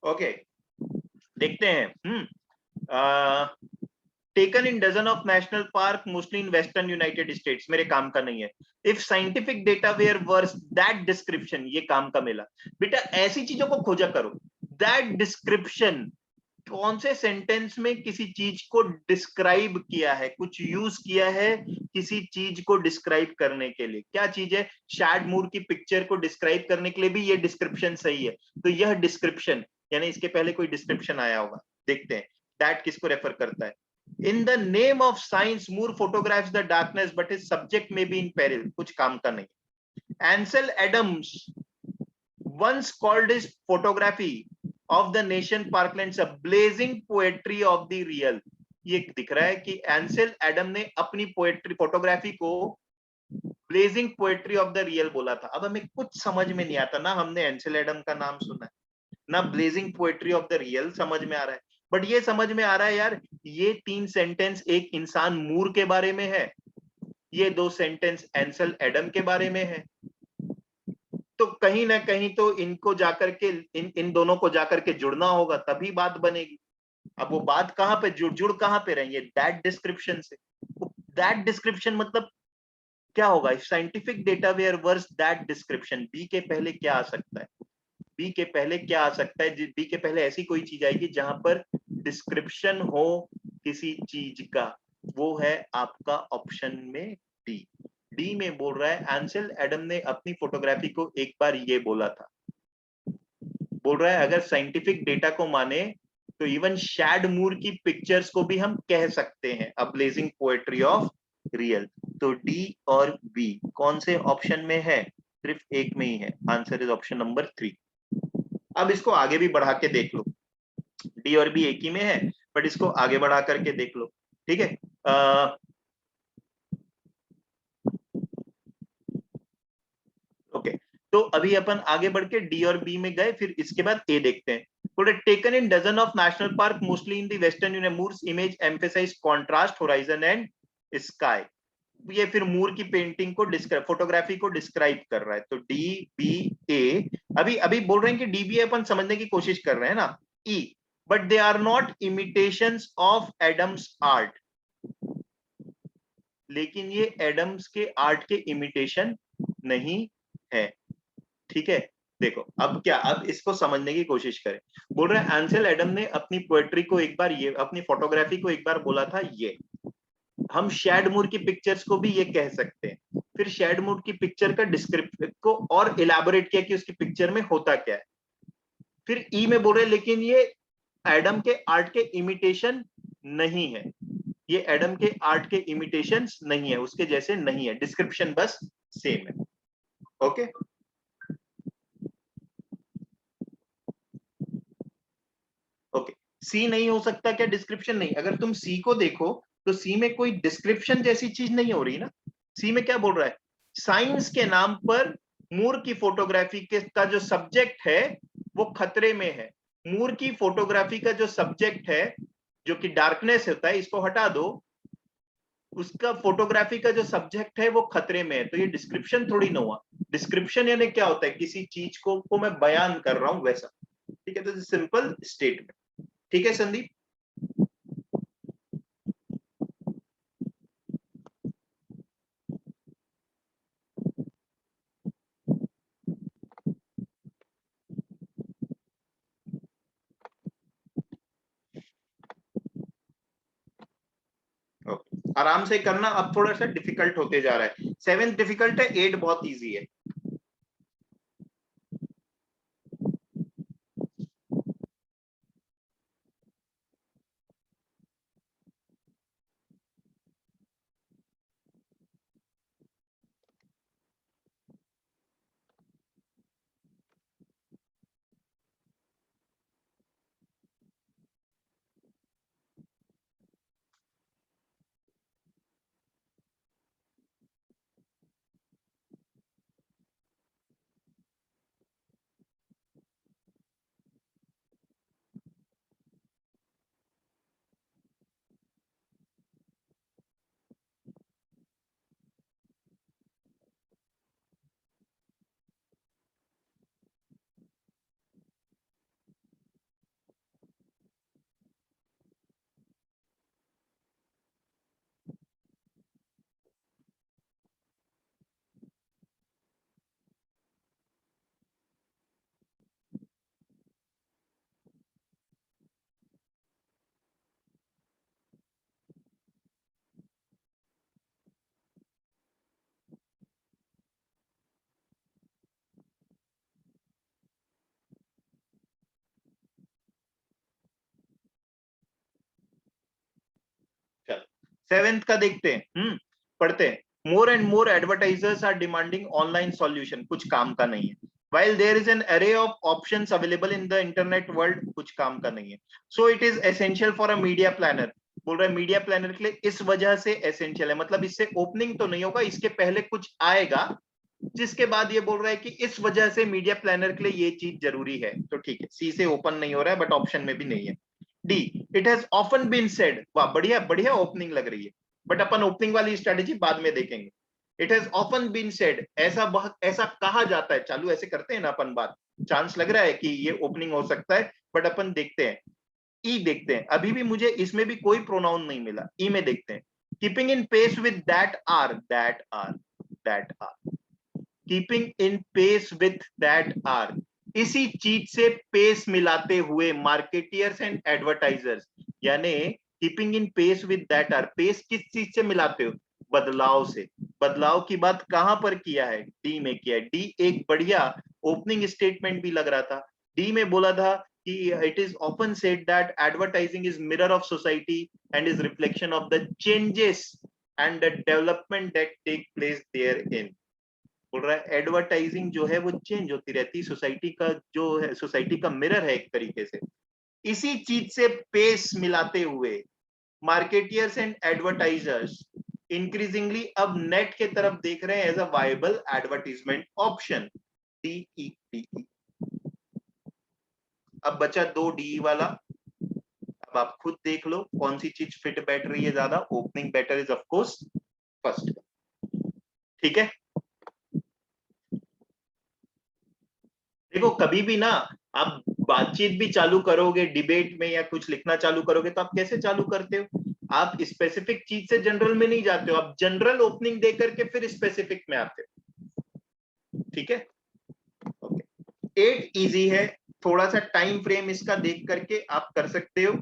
A: ओके, देखते हैं। Taken in dozen of national park mostly in western United States, मेरे काम का नहीं है। If scientific data were worse that description, ये काम का मिला। बेटा ऐसी चीजों को खोजा करो। दैट डिस्क्रिप्शन, कौन से सेंटेंस में किसी चीज को डिस्क्राइब किया है, कुछ यूज किया है किसी चीज को डिस्क्राइब करने के लिए। क्या चीज है, शैड मूर की पिक्चर को डिस्क्राइब करने के लिए भी ये डिस्क्रिप्शन सही है। तो यह डिस्क्रिप्शन, यानी इसके पहले कोई डिस्क्रिप्शन आया होगा। देखते हैं दैट किसको रेफर करता है। In the name of science, Moore photographs the darkness, but his subject may be in peril. कुछ काम का नहीं। Ansel Adams once called his photography of the nation parklands a blazing poetry of the real. ये दिख रहा है कि एंसेल Adam ने अपनी पोएट्री, फोटोग्राफी को blazing poetry of the real बोला था। अब हमें कुछ समझ में नहीं आता ना, हमने एंसेल एडम का नाम सुना है ना, blazing poetry of the real समझ में आ रहा है। बट ये समझ में आ रहा है यार, ये 3 सेंटेंस एक इंसान मूर के बारे में है, ये 2 सेंटेंस एंसेल एडम के बारे में है। तो कहीं ना कहीं तो इनको जाकर के इन दोनों को जाकर के जुड़ना होगा, तभी बात बनेगी। अब वो बात कहाँ पे जुड़ कहाँ पे रही है, दैट डिस्क्रिप्शन से। दैट डिस्क्रिप्शन मतलब क्या होगा, if scientific data were worse that description, B के पहले क्या आ सकता है, बी के पहले क्या आ सकता है, बी के पहले ऐसी कोई चीज आएगी जहां पर डिस्क्रिप्शन हो किसी चीज का, वो है आपका ऑप्शन में डी। डी में बोल रहा है एंसेल एडम ने अपनी फोटोग्राफी को एक बार ये बोला था, बोल रहा है अगर साइंटिफिक डेटा को माने तो इवन शैड मूर की पिक्चर्स को भी हम कह सकते हैं अ ब्लेजिंग पोएट्री ऑफ रियल। तो डी और बी कौन से ऑप्शन में है, सिर्फ एक में ही है, आंसर इज ऑप्शन नंबर 3। अब इसको आगे भी बढ़ा के देख लो, डी और बी एक ही में है, बट इसको आगे बढ़ा करके देख लो, ठीक है। ओके, तो अभी अपन आगे बढ़ के डी और बी में गए, फिर इसके बाद ए देखते हैं। Taken in dozen of national park mostly in the Western Union, Moore's image emphasize contrast horizon and sky. ये फिर मूर की पेंटिंग को डिस्क्राइब, फोटोग्राफी को डिस्क्राइब कर रहा है। तो डी बी ए, अभी अभी बोल रहे हैं कि डी बी अपन समझने की कोशिश कर रहे हैं ना। ई, but they are not imitations of Adams art, लेकिन ये एडम्स के आर्ट के इमिटेशन नहीं है, ठीक है। देखो अब क्या, अब इसको समझने की कोशिश करें। बोल रहे हैं एंसेल एडम ने अपनी पोएट्री को एक बार ये, अपनी फोटोग्राफी को एक बार बोला था ये, हम शैड मूर की पिक्चर्स को भी ये कह सकते हैं। फिर शैड मूर की पिक्चर का डिस्क्रिप्टिव को और इलाबोरेट किया कि उसकी पिक्चर में होता क्या है। फिर ई में बोल रहे हैं लेकिन ये एडम के आर्ट के इमिटेशन नहीं है, ये एडम के आर्ट के इमिटेशंस नहीं है, उसके जैसे नहीं है, डिस्क्रिप्शन बस सेम है। Okay, okay. सी नहीं हो सकता क्या, डिस्क्रिप्शन नहीं, अगर तुम सी को देखो तो सी में कोई डिस्क्रिप्शन जैसी चीज नहीं हो रही ना। सी में क्या बोल रहा है, साइंस के नाम पर मूर की फोटोग्राफी के का जो सब्जेक्ट है वो खतरे में है। मूर की फोटोग्राफी का जो सब्जेक्ट है, जो कि डार्कनेस होता है, इसको हटा दो, उसका फोटोग्राफी का जो सब्जेक्ट है वो खतरे में है। तो ये डिस्क्रिप्शन थोड़ी ना हुआ। डिस्क्रिप्शन यानी क्या होता है, किसी चीज को मैं बयान कर रहा हूं वैसा, ठीक है। तो सिंपल स्टेटमेंट, ठीक है संदीप। ओके, आराम से करना, अब थोड़ा सा डिफिकल्ट होते जा रहा है। 7th डिफिकल्ट है, 8 बहुत इजी है। चल 7th का देखते हैं, पढ़ते हैं। More and more advertisers are demanding online solution, कुछ काम का नहीं है। while there is an array of options available in the internet world, कुछ काम का नहीं है। so it is essential for a media planner, बोल रहा है मीडिया प्लानर के लिए इस वजह से एसेंशियल है, मतलब इससे ओपनिंग तो नहीं होगा, इसके पहले कुछ आएगा जिसके बाद ये बोल रहा है कि इस वजह से मीडिया प्लानर के लिए ये चीज जरूरी है। तो ठीक है, सी से ओपन नहीं हो रहा है, बट ऑप्शन में भी नहीं है। D, it has often been said, वाह बढ़िया बढ़िया ओपनिंग लग रही है, बट अपन ओपनिंग वाली स्ट्रेटेजी बाद में देखेंगे। It has often been said, ऐसा कहा जाता है, चालू ऐसे करते हैं ना अपन बात, चांस लग रहा है कि ये ओपनिंग हो सकता है, बट अपन देखते हैं। ई देखते हैं, अभी भी मुझे इसमें भी कोई प्रोनाउन नहीं मिला, ई में देखते हैं। Keeping in pace with that are, keeping in pace with that are, इसी चीज से पेस मिलाते हुए मार्केटियर्स एंड एडवर्टाइजर्स, यानी keeping in pace with that are, pace किस चीज से मिलाते हो? बदलाव से। बदलाव की बात कहां पर किया है? डी में किया है। डी एक बढ़िया ओपनिंग स्टेटमेंट भी लग रहा था। डी में बोला था कि it is often said that advertising is mirror of society and is reflection of the changes and the development that take place there in. बोल रहा है एडवर्टाइजिंग जो है वो चेंज होती रहती, सोसाइटी का जो है, सोसाइटी का मिरर है एक तरीके से। इसी चीज से पेस मिलाते हुए मार्केटियर्स एंड एडवर्टाइजर्स इंक्रीजिंगली अब नेट के तरफ देख रहे हैं as a viable advertisement option. D. अब बचा 2 डी वाला। अब आप खुद देख लो कौन सी चीज फिट बैठ रही है ज्यादा। Opening better is of course first. ठीक है, देखो कभी भी ना आप बातचीत भी चालू करोगे डिबेट में या कुछ लिखना चालू करोगे तो आप कैसे चालू करते हो? आप स्पेसिफिक चीज से जनरल में नहीं जाते हो, आप जनरल ओपनिंग दे करके फिर स्पेसिफिक में आते हो। ठीक है, ओके। 8 इजी है, थोड़ा सा टाइम फ्रेम इसका देख करके आप कर सकते हो।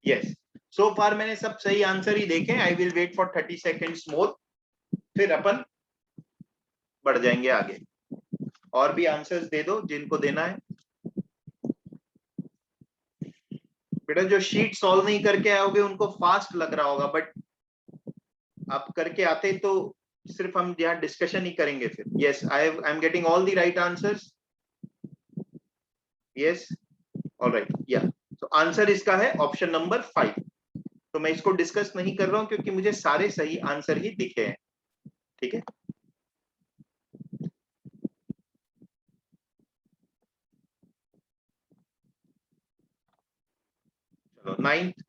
A: यस, सो फार मैंने सब सही आंसर ही देखे। I will wait for 30 seconds more, फिर अपन बढ़ जाएंगे आगे। और भी आंसर्स दे दो जिनको देना है। बेटा जो शीट सॉल्व नहीं करके आओगे उनको फास्ट लग रहा होगा, बट आप करके आते तो सिर्फ हम यहाँ डिस्कशन ही करेंगे फिर। Yes, I am getting all the right answers. Yes, alright, या तो आंसर इसका है ऑप्शन नंबर 5। तो मैं इसको डिस्कस नहीं कर रहा हूं क्योंकि मुझे सारे सही आंसर ही दिखे हैं। ठीक है, चलो 9th।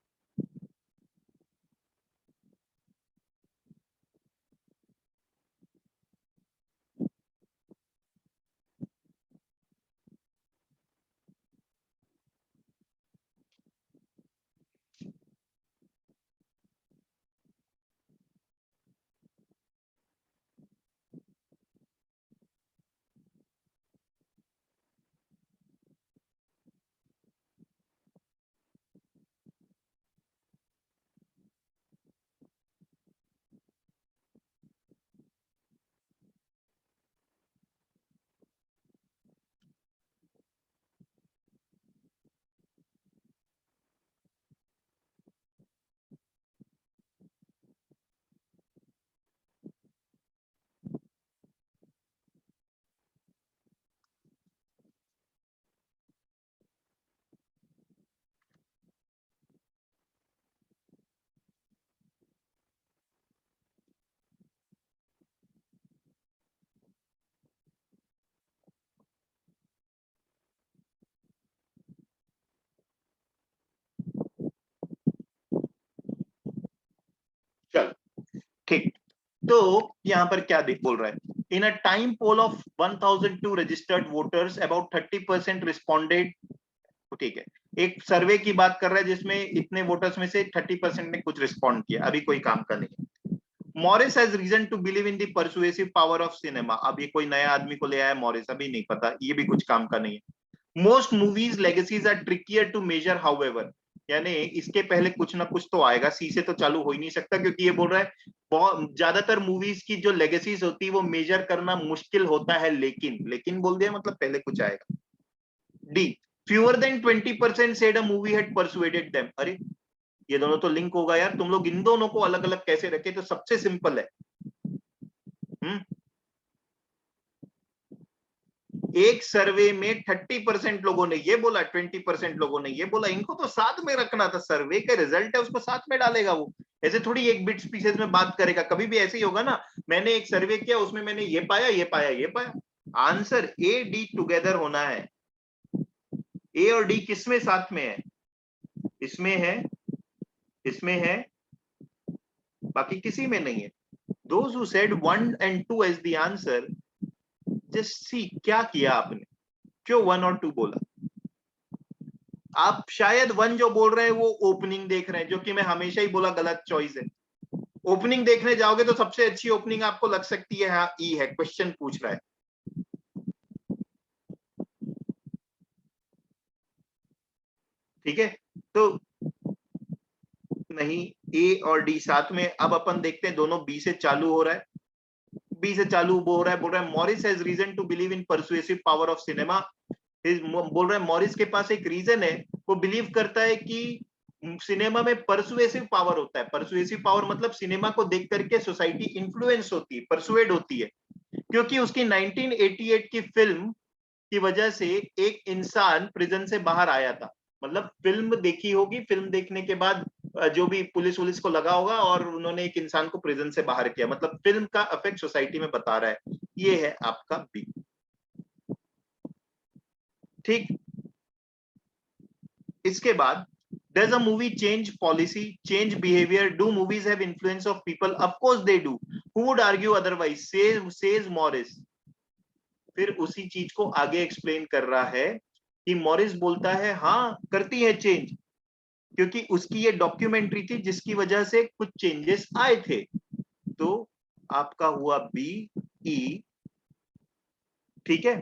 A: चल ठीक, तो यहां पर क्या दिख बोल रहा है? In a time poll of 1002 registered voters about 30% responded. ठीक है, एक सर्वे की बात कर रहा है जिसमें इतने वोटर्स में से 30% ने कुछ रिस्पॉन्ड किया, अभी कोई काम का नहीं है। Morris has reason to believe in the persuasive power of cinema. अब ये कोई नया आदमी को ले आया मॉरिस, अभी नहीं पता, ये भी कुछ काम का नहीं है। Most movies legacies are trickier to measure however, यानी इसके पहले कुछ ना कुछ तो आएगा, सी से तो चालू हो ही नहीं सकता क्योंकि ये बोल रहा है बहुत ज्यादातर मूवीज की जो लेगेसीज होती है वो मेजर करना मुश्किल होता है, लेकिन बोल दिया मतलब पहले कुछ आएगा। D, fewer than 20% said a movie had persuaded them. अरे ये दोनों तो लिंक होगा यार, तुम लोग इन दोनों को अलग अलग कैसे रखे? तो सबसे सिंपल है, एक सर्वे में 30% लोगों ने ये बोला, 20% लोगों ने ये बोला, इनको तो साथ में रखना था, सर्वे का रिजल्ट है उसको साथ में डालेगा वो, ऐसे थोड़ी एक बिट्स पीसेस में बात करेगा, कभी भी ऐसे ही होगा ना, मैंने एक सर्वे किया उसमें मैंने ये पाया ये पाया ये पाया, आंसर ए डी टुगेदर होना है। ए और डी किसमें साथ में है? इसमें है, इसमें है, बाकी किसी में नहीं है। Those who said 1 and 2 as the answer, just see क्या किया आपने, क्यों 1 और 2 बोला? आप शायद 1 जो बोल रहे हैं वो ओपनिंग देख रहे हैं, जो कि मैं हमेशा ही बोला गलत चॉइस है। ओपनिंग देखने जाओगे तो सबसे अच्छी ओपनिंग आपको लग सकती है, हाँ ई है, क्वेश्चन पूछ रहा है। ठीक है, तो नहीं, ए और डी साथ में। अब अपन देखते हैं दोनों बी से चालू हो रहा है, बी से चालू हो रहा है, बोल रहा है Morris has reason to believe in persuasive power of cinema. बोल रहा है मॉरिस के पास एक रीजन है, वो बिलीव करता है कि सिनेमा में परसुएसिव पावर होता है। परसुएसिव पावर मतलब सिनेमा को देख करके सोसाइटी इन्फ्लुएंस होती है, परसुएड होती है, क्योंकि उसकी 1988 की फिल्म की वजह से एक इंसान प्रिजन से बाहर आया था। मतलब फिल्म देखी होगी, फिल्म देखने के बाद जो भी पुलिस वुलिस को लगा होगा और उन्होंने एक इंसान को प्रिजन से बाहर किया, मतलब फिल्म का इफेक्ट सोसाइटी में बता रहा है। ये है आपका बी। ठीक, इसके बाद does a movie change policy, change behavior, do movies have influence of people? Of course they do, who would argue otherwise, says Morris। फिर उसी चीज को आगे एक्सप्लेन कर रहा है कि मॉरिस बोलता है हाँ करती है चेंज, क्योंकि उसकी ये डॉक्यूमेंट्री थी जिसकी वजह से कुछ चेंजेस आए थे। तो आपका हुआ बी ई, ठीक है,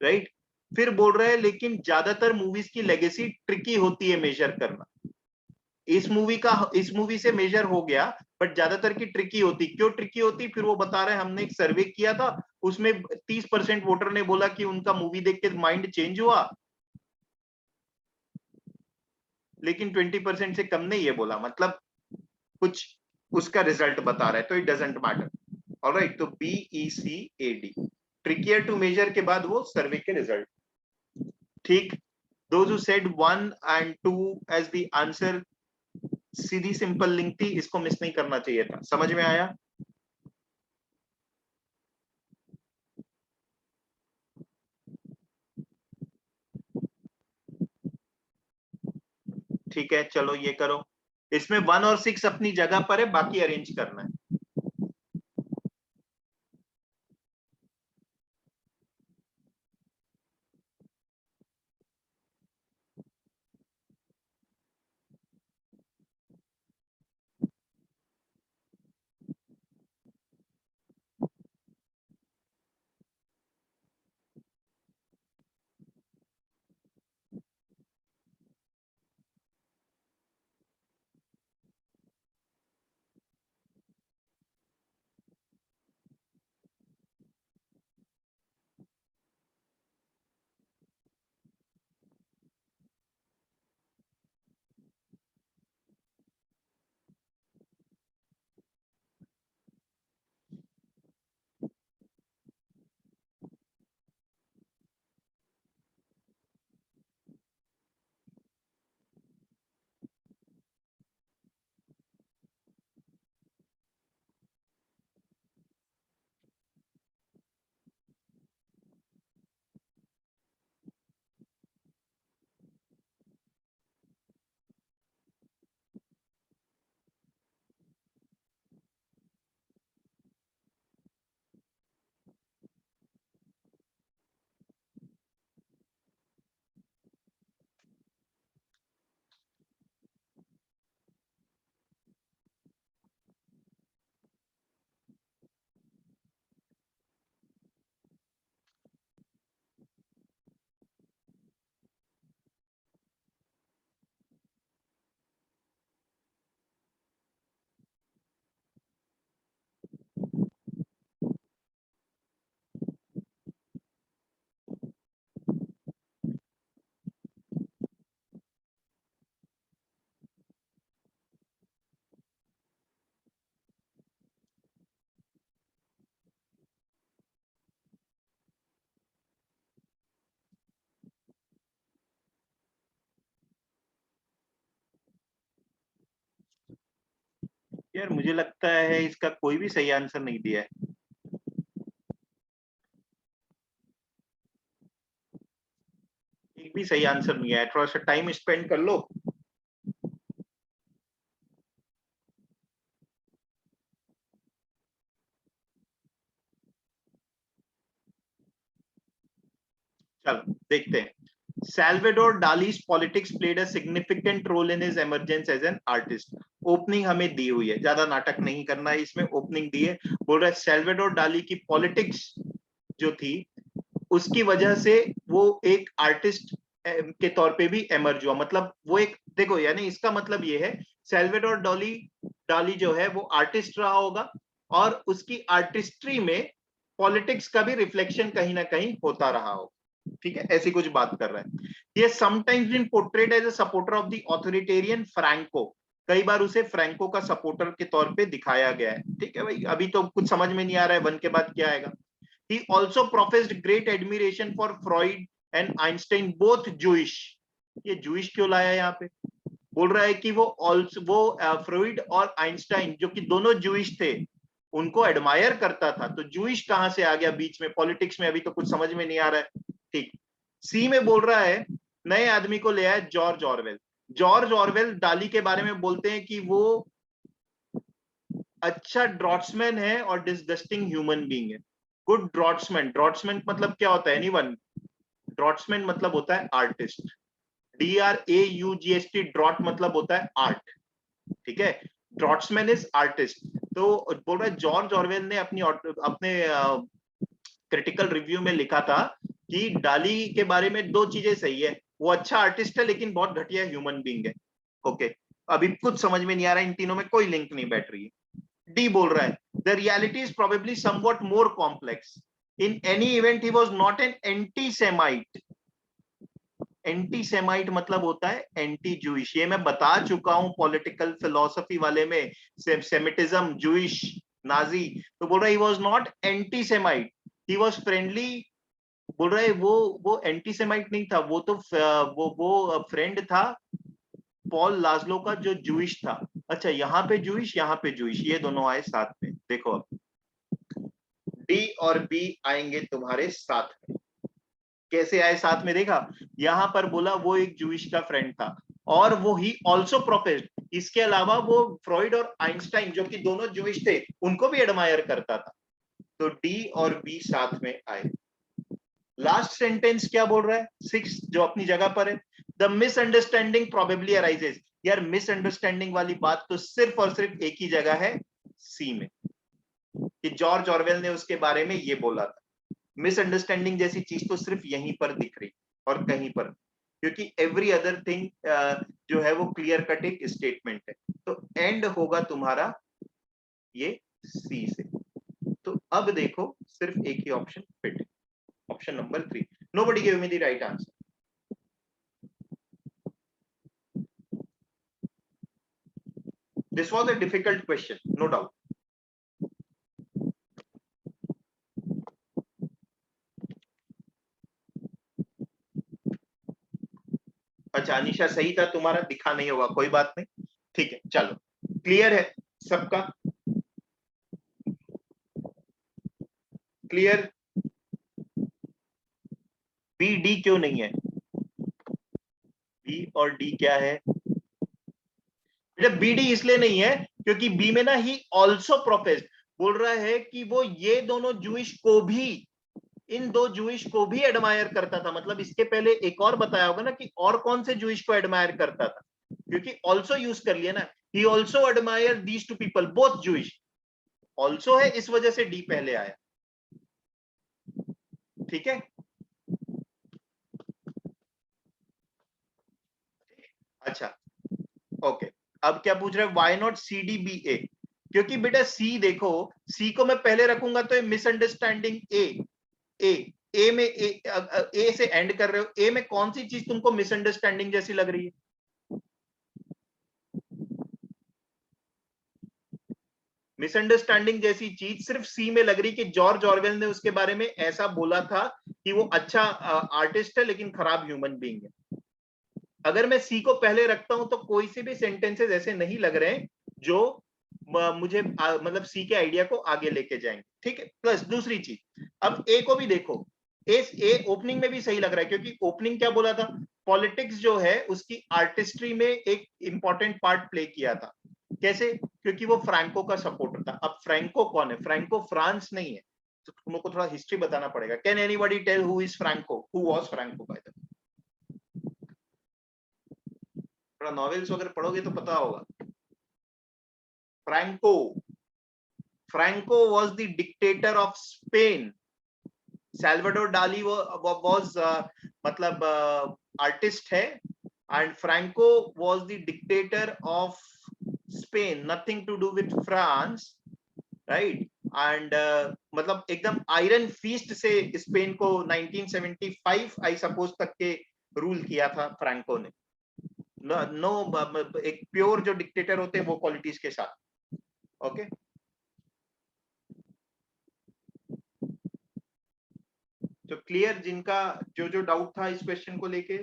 A: राइट। फिर बोल रहे हैं लेकिन ज्यादातर मूवीज की लेगेसी ट्रिकी होती है मेजर करना। इस मूवी से मेजर हो गया, बट ज्यादातर की ट्रिकी होती, क्यों ट्रिकी होती, फिर वो बता रहे हैं हमने एक सर्वे किया था, उसमें 30% वोटर ने बोला कि उनका मूवी देख के माइंड चेंज हुआ, लेकिन 20% से कम ने ये बोला, मतलब कुछ उसका रिजल्ट बता रहा है, तो इट डजेंट मैटर। ऑलराइट, तो B E C A D, trickier to measure के बाद वो सर्वे के रिजल्ट। ठीक, those who said 1 and 2 as the answer, Sidhi simple link थी, इसको मिस नहीं करना चाहिए था। समझ में आया? ठीक है, चलो ये करो। इसमें 1 और 6 अपनी जगह पर है, बाकी अरेंज करना है। यार मुझे लगता है इसका कोई भी सही आंसर नहीं दिया है। एक भी सही आंसर नहीं आया, थोड़ा सा टाइम स्पेंड कर लो। चलो देखते हैं। Salvador Dali's politics played a significant role in his emergence as an artist. Opening हमें दी हुई है, ज्यादा नाटक नहीं करना है इसमें, ओपनिंग दी है। बोल रहा है सैल्वाडोर डाली की पॉलिटिक्स जो थी उसकी वजह से वो एक आर्टिस्ट के तौर पे भी एमर्ज हुआ। मतलब वो एक, देखो यानी इसका मतलब ये है सैल्वाडोर डाली जो है वो आर्टिस्ट रहा होगा और उसकी आर्टिस्ट्री में पॉलिटिक्स का भी रिफ्लेक्शन कहीं ना कहीं होता रहा होगा। ठीक है, ऐसी कुछ बात कर रहा है। ये sometimes been portrayed as a supporter of the authoritarian Franco, कई बार उसे फ्रैंको का सपोर्टर के तौर पे दिखाया गया है। ठीक है भाई, अभी तो कुछ समझ में नहीं आ रहा है वन के बाद क्या आएगा। He also professed great admiration for Freud and Einstein, both Jewish. ये Jewish क्यों लाया यहाँ पे? बोल रहा है कि वो फ्रॉइड और आइंस्टाइन जो कि दोनों Jewish थे, उनको एडमायर करता था। तो Jewish कहां से आ गया बीच में पॉलिटिक्स में, अभी तो कुछ समझ में नहीं आ रहा है। ठीक, सी में बोल रहा है नए आदमी को ले आया जॉर्ज ऑरवेल। जॉर्ज ऑरवेल डाली के बारे में बोलते हैं कि वो अच्छा ड्रॉट्समैन है और डिसगस्टिंग ह्यूमन बीइंग है। गुड ड्रॉट्समैन, ड्रॉट्समैन मतलब क्या होता है एनीवन? ड्रॉट्समैन मतलब होता है आर्टिस्ट। DRAUGST, ड्रॉट मतलब होता है आर्ट। ठीक है, ड्रॉट्समैन इज आर्टिस्ट। तो बोल रहा है जॉर्ज ऑरवेल ने अपने क्रिटिकल रिव्यू में लिखा था कि डाली के बारे में दो चीजें सही है, वो अच्छा आर्टिस्ट है लेकिन बहुत घटिया ह्यूमन बीइंग है। ओके, अभी कुछ समझ में नहीं आ रहा है, इन तीनों में कोई लिंक नहीं बैठ रही है। डी बोल रहा है the reality is probably somewhat more complex. In any event he was not an anti Semite. Anti Semite मतलब होता है एंटी जूइश, ये मैं बता चुका हूं पॉलिटिकल फिलोसफी वाले में, सेमिटिज्म, जूइश, नाजी। तो बोल रहा है he was not anti Semite, he was friendly. बोल रहा है वो एंटी सेमाइट नहीं था, वो तो वो फ्रेंड था पॉल लाजलो का जो जूइश था। अच्छा, यहाँ पे जूइश, यहाँ पे जूइश, ये दोनों आए साथ में। देखो डी और बी आएंगे तुम्हारे साथ में। कैसे आए साथ में? देखा, यहां पर बोला वो एक जूइश का फ्रेंड था और वो ही ऑल्सो प्रोफेस्ड, इसके अलावा वो फ्रॉइड और आइंस्टाइन जो कि दोनों जूइश थे उनको भी एडमायर करता था। तो डी और बी साथ में आए। लास्ट सेंटेंस क्या बोल रहा है? 6 जो अपनी जगह पर है, द मिसअंडरस्टैंडिंग प्रोबेबली अराइजेस। यार मिसअंडरस्टैंडिंग वाली बात तो सिर्फ और सिर्फ एक ही जगह है, सी में, कि जॉर्ज ऑरवेल ने उसके बारे में ये बोला था। मिसअंडरस्टैंडिंग जैसी चीज तो सिर्फ यहीं पर दिख रही और कहीं पर, क्योंकि एवरी अदर थिंग जो है वो क्लियर कट एक स्टेटमेंट है। तो एंड होगा तुम्हारा ये सी से। तो अब देखो सिर्फ एक ही ऑप्शन फिट है, option number 3। Nobody give me the right answer. This was a difficult question, no doubt. अच्छा अनिशा सही था तुम्हारा, दिखा नहीं होगा, कोई बात नहीं, ठीक है। चलो क्लियर है सबका? क्लियर? बी डी क्यों नहीं है? बी और डी क्या है बेटा? बी डी इसलिए नहीं है क्योंकि बी में ना ही ऑल्सो प्रोफेस्ड, बोल रहा है कि वो ये दोनों जूइश को भी, इन दो जूइश को भी एडमायर करता था। मतलब इसके पहले एक और बताया होगा ना कि और कौन से जूइश को एडमायर करता था, क्योंकि ऑल्सो यूज कर लिया ना। He also admire these two people, both Jewish. Also है, इस वजह से डी पहले आया। ठीक है, अच्छा ओके। अब क्या पूछ रहे हैं? Why not C D B A? क्योंकि बेटा सी देखो, सी को मैं पहले रखूंगा तो मिसअंडरस्टैंडिंग ए, ए, ए में ए से एंड कर रहे हो, ए में कौन सी चीज तुमको मिसअंडरस्टैंडिंग जैसी लग रही है? मिसअंडरस्टैंडिंग जैसी चीज सिर्फ सी में लग रही कि जॉर्ज ऑरवेल ने उसके बारे में ऐसा बोला था कि वो अच्छा आर्टिस्ट है लेकिन खराब ह्यूमन बीइंग है। अगर मैं सी को पहले रखता हूं तो कोई से भी सेंटेंसेस ऐसे नहीं लग रहे जो मुझे मतलब सी के आइडिया को आगे लेके जाएंगे, ठीक है। प्लस दूसरी चीज, अब ए को भी देखो, ए ओपनिंग में भी सही लग रहा है, क्योंकि ओपनिंग क्या बोला था, पॉलिटिक्स जो है उसकी आर्टिस्ट्री में एक इंपॉर्टेंट पार्ट प्ले किया था। कैसे? क्योंकि वो फ्रैंको का सपोर्टर था। अब फ्रैंको कौन है? फ्रैंको फ्रांस नहीं है, तो तुम लोग को थोड़ा हिस्ट्री बताना पड़ेगा। Can anybody tell who is Franco, who was Franco by the way? थोड़ा नॉवेल्स वगैरह पढ़ोगे तो पता होगा। Franco, Franco was the dictator of Spain. Salvador Dali was मतलब आर्टिस्ट है, and Franco was the dictator of Spain, nothing to do with France, right. And मतलब एकदम आयरन फीस्ट से स्पेन को 1975 आई सपोज तक के रूल किया था फ्रैंको ने। नो एक प्योर जो डिक्टेटर होते हैं वो क्वालिटीज के साथ, ओके। तो क्लियर जिनका जो जो डाउट था इस क्वेश्चन को लेके?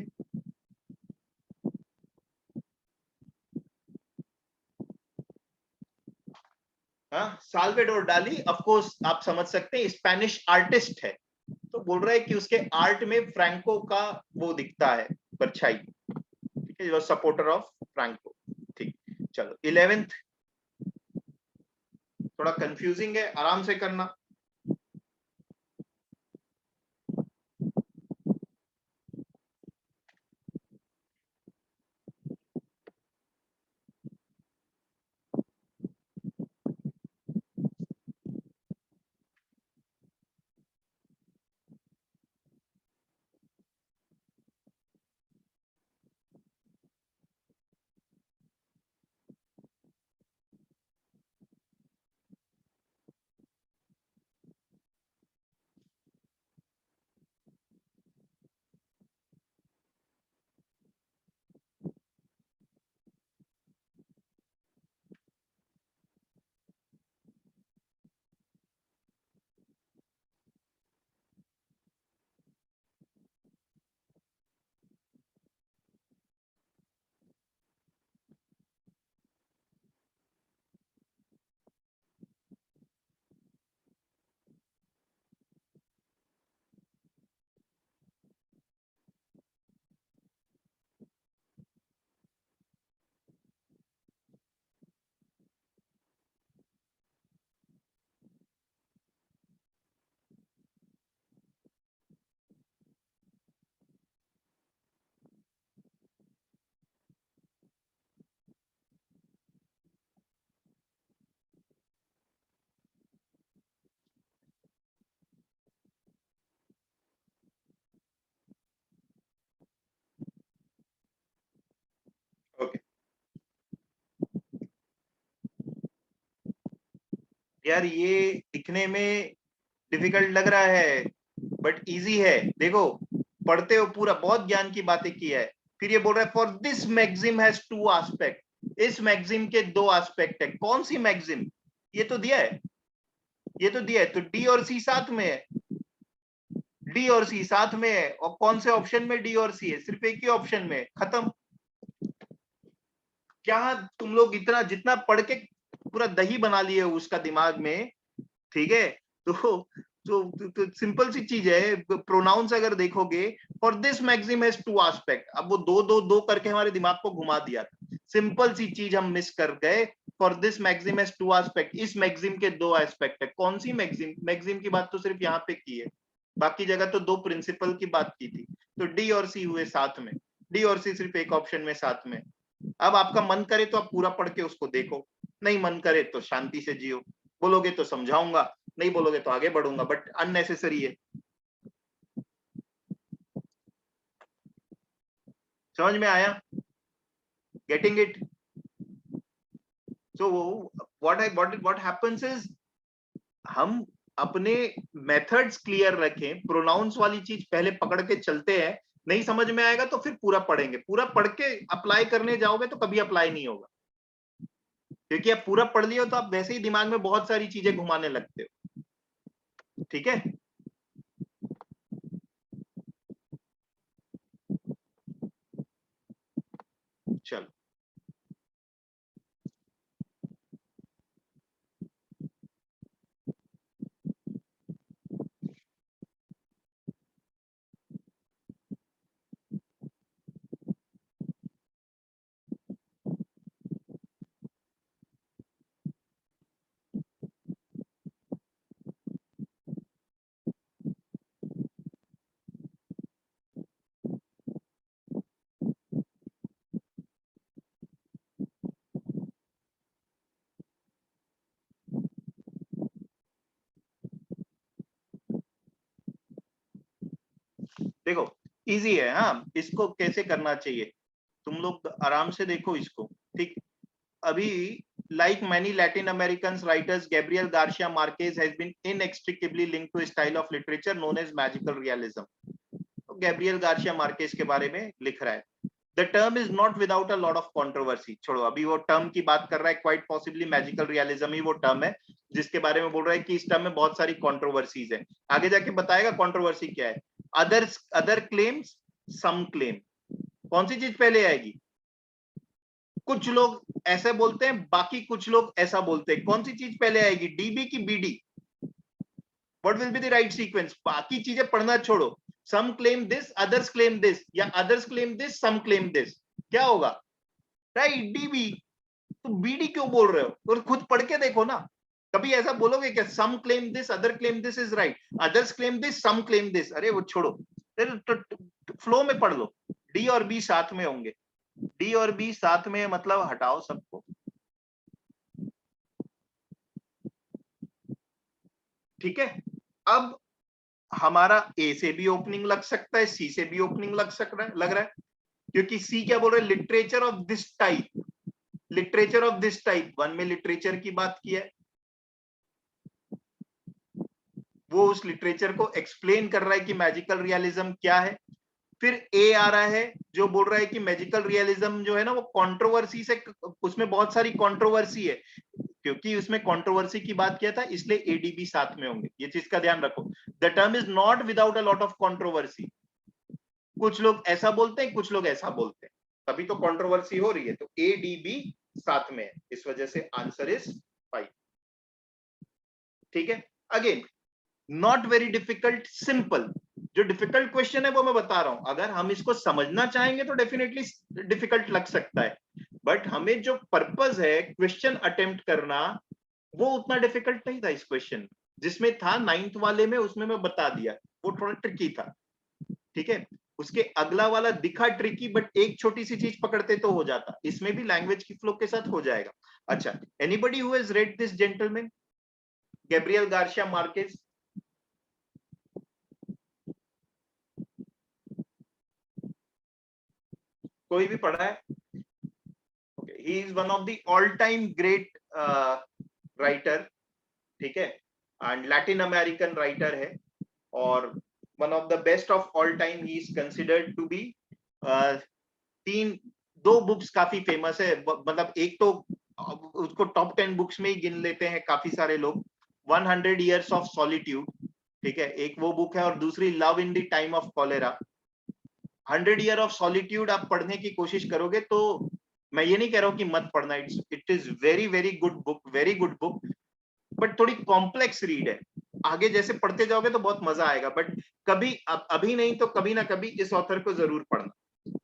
A: हाँ, साल्वेडोर डाली ऑफ कोर्स आप समझ सकते हैं स्पेनिश आर्टिस्ट है, तो बोल रहा है कि उसके आर्ट में फ्रैंको का वो दिखता है परछाई, ठीक है, जो सपोर्टर ऑफ फ्रैंको। ठीक, चलो 11th थोड़ा कंफ्यूजिंग है, आराम से करना। ओके यार, ये दिखने में डिफिकल्ट लग रहा है बट इजी है। देखो, पढ़ते हो पूरा, बहुत ज्ञान की बातें की है, फिर ये बोल रहा है for this maxim has two aspect. इस मैक्सिम के दो एस्पेक्ट है। कौन सी मैक्सिम? ये तो दिया है, ये तो दिया है, तो डी और सी साथ में है, डी और सी साथ में है। और कौन से ऑप्शन में डी और सी है? सिर्फ एक ही ऑप्शन में, खत्म। क्या तुम लोग इतना जितना पढ़ के पूरा दही बना लिए हो उसका दिमाग में, ठीक है। तो सिंपल सी चीज है, प्रोनाउंस अगर देखोगे, for this maxim has two aspect, अब वो दो दो दो करके हमारे दिमाग को घुमा दिया। सिंपल सी चीज हम मिस कर गए। For this maxim has two aspect, इस मैक्सिम के दो एस्पेक्ट है। कौन सी मैक्सिम? मैक्सिम की बात तो सिर्फ यहाँ पे की है, बाकी जगह तो दो प्रिंसिपल की बात की थी। तो डी और सी हुए साथ में, डी और सी सिर्फ एक ऑप्शन में साथ में। अब आपका मन करे तो आप पूरा पढ़ के उसको देखो, नहीं मन करे तो शांति से जियो। बोलोगे तो समझाऊंगा, नहीं बोलोगे तो आगे बढ़ूंगा, बट अननेसेसरी है। समझ में आया? Getting it? So what happens is, हम अपने मेथड्स क्लियर रखें, प्रोनाउंस वाली चीज पहले पकड़ के चलते हैं। नहीं समझ में आएगा तो फिर पूरा पढ़ेंगे, पूरा पढ़ के अप्लाई करने जाओगे तो कभी अप्लाई नहीं होगा, क्योंकि आप पूरा पढ़ लियो तो आप वैसे ही दिमाग में बहुत सारी चीजें घुमाने लगते हो, ठीक है। चलो देखो इजी है, हाँ इसको कैसे करना चाहिए तुम लोग आराम से देखो इसको, ठीक। अभी like many Latin American writers, Gabriel Garcia Marquez has been inextricably linked to a style of literature known as magical realism. तो गैब्रियल गार्सिया मार्केज के बारे में लिख रहा है। The term is not without a lot of controversy. छोड़ो, अभी वो टर्म की बात कर रहा है, quite possibly मैजिकल रियलिज्म ही वो टर्म है जिसके बारे में बोल रहा है कि इस टर्म में बहुत सारी कंट्रोवर्सीज है। आगे जाके बताएगा कंट्रोवर्सी क्या है। अदर क्लेम्स, सम क्लेम। कौन सी चीज पहले आएगी? कुछ लोग ऐसे बोलते हैं, बाकी कुछ लोग ऐसा बोलते हैं। कौन सी चीज पहले आएगी, डीबी की BD? What will be the right sequence? बाकी चीजें पढ़ना छोड़ो। Some claim this, others claim this, या others claim this, some claim this, क्या होगा? Right, dB. तो बीडी क्यों बोल रहे हो? और खुद पढ़ के देखो ना, कभी ऐसा बोलोगे क्या some claim this, other claim this is right, others claim this, some claim this? अरे वो छोड़ो, फ्लो में पढ़ लो। डी और बी साथ में होंगे, डी और बी साथ में मतलब हटाओ सबको, ठीक है। अब हमारा ए से भी ओपनिंग लग सकता है, सी से भी ओपनिंग लग रहा है, क्योंकि सी क्या बोल रहा है? Literature of this type, literature of this type. One में लिटरेचर की बात की है, वो उस लिटरेचर को एक्सप्लेन कर रहा है कि मैजिकल रियलिज्म क्या है। फिर ए आ रहा है जो बोल रहा है कि मैजिकल रियलिज्म जो है ना वो कंट्रोवर्सी से, उसमें बहुत सारी कंट्रोवर्सी है, क्योंकि उसमें कंट्रोवर्सी की बात किया था इसलिए एडीबी साथ में होंगे, ये चीज का ध्यान रखो। The term is not without a lot of controversy. कुछ लोग ऐसा बोलते हैं, कुछ लोग ऐसा बोलते हैं, तभी तो कंट्रोवर्सी हो रही है। तो एडीबी साथ में है, इस वजह से आंसर इज 5, ठीक है। Again not very difficult, simple. जो डिफिकल्ट क्वेश्चन है वो मैं बता रहा हूं, अगर हम इसको समझना चाहेंगे तो डेफिनेटली डिफिकल्ट लग सकता है, बट हमें जो पर्पस है क्वेश्चन अटेम्प्ट करना, वो उतना डिफिकल्ट नहीं था इस क्वेश्चन। जिसमें था 9th वाले में, उसमें मैं बता दिया, वो थोड़ा ट्रिकी था, ठीक है। उसके अगला वाला दिखा ट्रिकी, बट एक छोटी सी चीज पकड़ते तो हो जाता। इसमें भी लैंग्वेज की फ्लो के साथ हो जाएगा। अच्छा, anybody who has read this gentleman, Gabriel Garcia Marquez? कोई भी पढ़ा है? He is one of the all time great writer, ठीक है, एंड लैटिन अमेरिकन राइटर है, और one of the best of all time. He is considered to be, दो books काफी फेमस है, मतलब एक तो उसको टॉप 10 बुक्स में ही गिन लेते हैं काफी सारे लोग। 100 Years of Solitude, ठीक है, एक वो बुक है, और दूसरी love in the time of cholera. 100 Year of Solitude आप पढ़ने की कोशिश करोगे तो, मैं ये नहीं कह रहा हूं कि मत पढ़ना, it is very very good book, very good book, but थोड़ी कॉम्प्लेक्स रीड है। आगे जैसे पढ़ते जाओगे तो बहुत मजा आएगा, बट कभी अभी नहीं तो कभी ना कभी इस ऑथर को जरूर पढ़ना।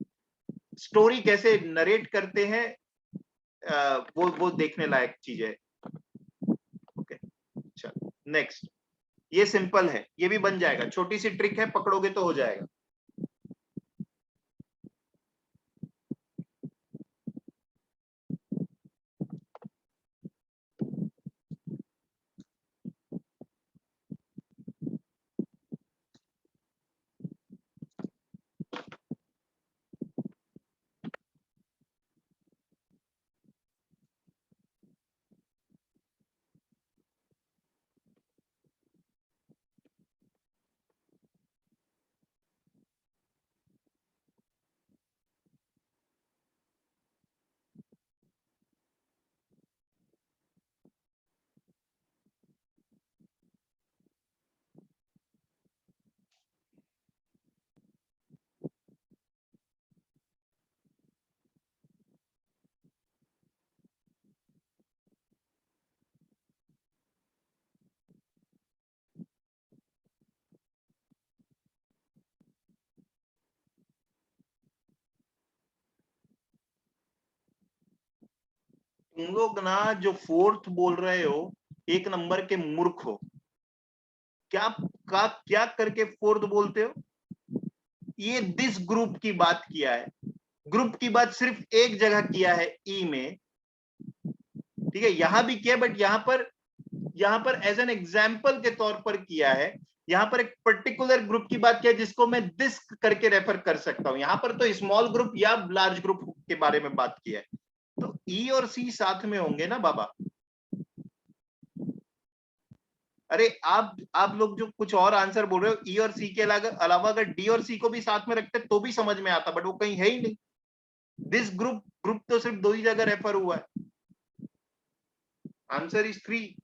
A: स्टोरी कैसे नरेट करते हैं, वो देखने लायक चीज है। ओके, चलो नेक्स्ट। ये सिंपल है, ये भी बन जाएगा, छोटी सी ट्रिक है, पकड़ोगे तो हो जाएगा। तुम लोग ना जो फोर्थ बोल रहे हो, एक नंबर के मूर्ख हो। क्या करके फोर्थ बोलते हो? ये दिस ग्रुप की बात किया है, ग्रुप की बात सिर्फ एक जगह किया है, ई में, ठीक है। यहां भी किया, बट यहां पर एज एन एग्जाम्पल के तौर पर किया है यहाँ पर एक पर्टिकुलर ग्रुप की बात किया जिसको मैं दिस करके रेफर कर सकता हूँ। यहाँ पर तो स्मॉल ग्रुप या लार्ज ग्रुप के बारे में बात किया है, तो ई और सी साथ में होंगे ना बाबा। अरे आप लोग जो कुछ और आंसर बोल रहे हो ई और सी के अलावा अगर डी और सी को भी साथ में रखते तो भी समझ में आता, बट वो कहीं है ही नहीं। दिस ग्रुप ग्रुप तो सिर्फ दो ही जगह रेफर हुआ है। Answer is 3।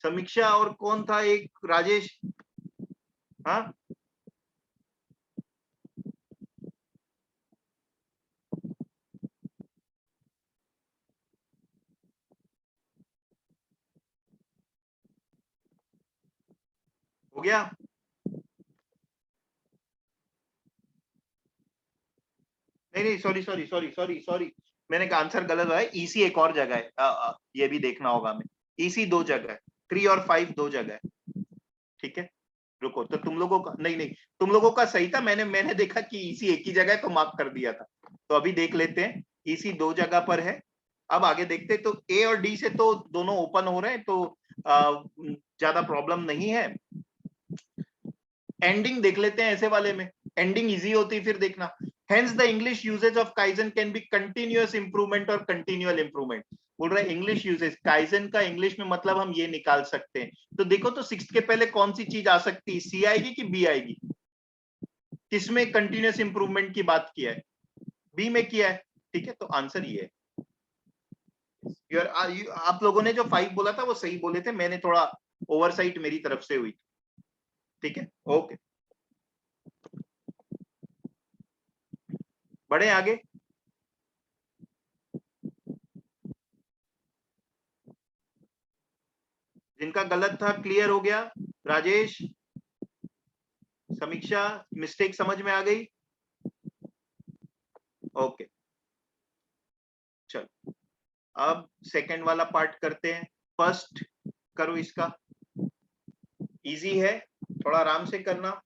A: समीक्षा और कौन था एक, राजेश? हाँ, हो गया। नहीं नहीं, sorry sorry sorry sorry sorry, मैंने कहा आंसर गलत है। ईसी एक और जगह है, ये भी देखना होगा हमें। ईसी दो जगह है, 3 और 5 दो जगह है। ठीक है, रुको, तो तुम लोगों का नहीं नहीं, तुम लोगों का सही था। मैंने मैंने देखा कि ईसी एक ही जगह है तो मार्क कर दिया था। तो अभी देख लेते हैं, ईसी दो जगह पर है। अब आगे देखते हैं, तो ए और डी से तो दोनों ओपन हो रहे हैं, तो ज्यादा प्रॉब्लम नहीं है। एंडिंग देख लेते हैं ऐसे वाले में, एंडिंग इजी होती है फिर देखना। Hence the English usages of kaizen can be continuous improvement और कंटिन्यूअल इंप्रूवमेंट। बोल रहा है इंग्लिश यूजेज, काइजन का इंग्लिश में मतलब हम ये निकाल सकते हैं। तो देखो, तो 6 के पहले कौन सी चीज आ सकती है, सी आएगी कि बी आएगी? किसमें कंटिन्यूअस इंप्रूवमेंट की बात किया है? बी में किया है। ठीक है, तो आंसर ये है। आप लोगों ने जो 5 बोला था वो सही बोले थे, मैंने थोड़ा ओवरसाइट मेरी तरफ से हुई। ठीक है, ओके, बढ़े आगे। जिनका गलत था क्लियर हो गया? राजेश, समीक्षा, मिस्टेक समझ में आ गई? ओके, चलो अब सेकंड वाला पार्ट करते हैं। फर्स्ट करो इसका, इजी है, थोड़ा आराम से करना।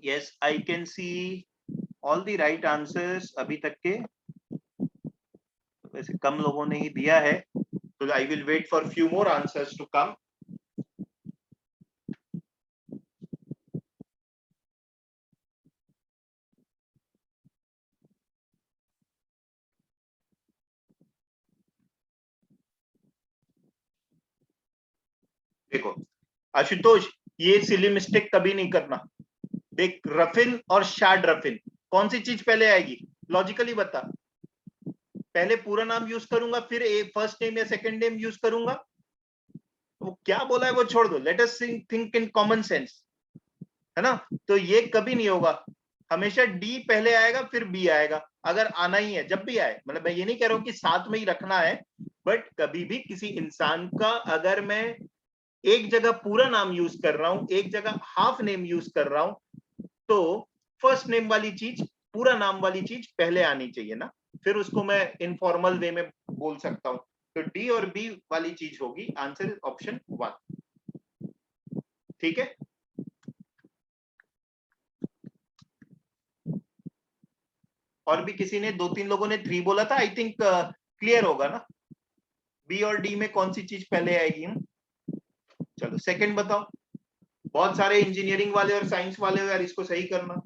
A: Yes, I can see all the right answers अभी तक के। वैसे कम लोगों ने ही दिया है, तो I will wait for few more answers to come. देखो आशुतोष, ये सिली मिस्टेक कभी नहीं करना। देख, रफिन और शार्ड रफिन, कौन सी चीज पहले आएगी? लॉजिकली बता। पहले पूरा नाम यूज करूंगा, फिर फर्स्ट नेम या सेकंड नेम यूज करूंगा? वो क्या बोला है वो छोड़ दो, let us think in common sense, है ना? तो ये कभी नहीं होगा, हमेशा डी पहले आएगा फिर बी आएगा, अगर आना ही है, जब भी आए। मतलब मैं ये नहीं कह रहा हूं कि साथ में ही रखना है, बट कभी भी किसी इंसान का अगर मैं एक जगह पूरा नाम यूज कर रहा हूं, एक जगह हाफ नेम यूज कर रहा हूं, तो फर्स्ट नेम वाली चीज, पूरा नाम वाली चीज पहले आनी चाहिए ना, फिर उसको मैं इनफॉर्मल वे में बोल सकता हूं। तो डी और बी वाली चीज होगी, आंसर इज ऑप्शन 1। ठीक है, और भी किसी ने, 2-3 लोगों ने 3 बोला था, आई थिंक क्लियर होगा ना, बी और डी में कौन सी चीज पहले आएगी? चलो सेकंड बताओ। बहुत सारे इंजीनियरिंग वाले और साइंस वाले हो यार, इसको सही करना।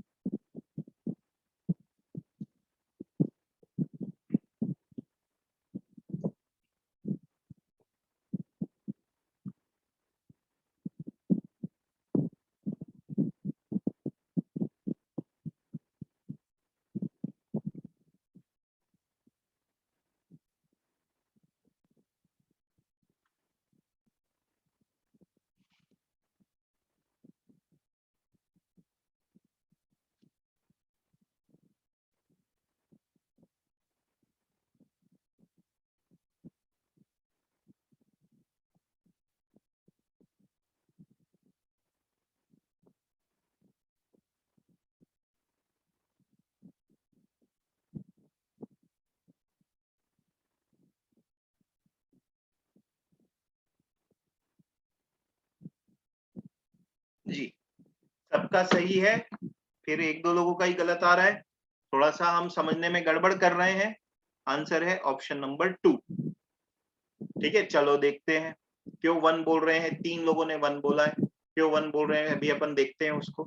A: सबका सही है, फिर एक दो लोगों का ही गलत आ रहा है, थोड़ा सा हम समझने में गड़बड़ कर रहे हैं। आंसर है ऑप्शन नंबर 2। ठीक है, चलो देखते हैं क्यों 1 बोल रहे हैं। 3 लोगों ने 1 बोला है, क्यों 1 बोल रहे हैं अभी अपन देखते हैं उसको।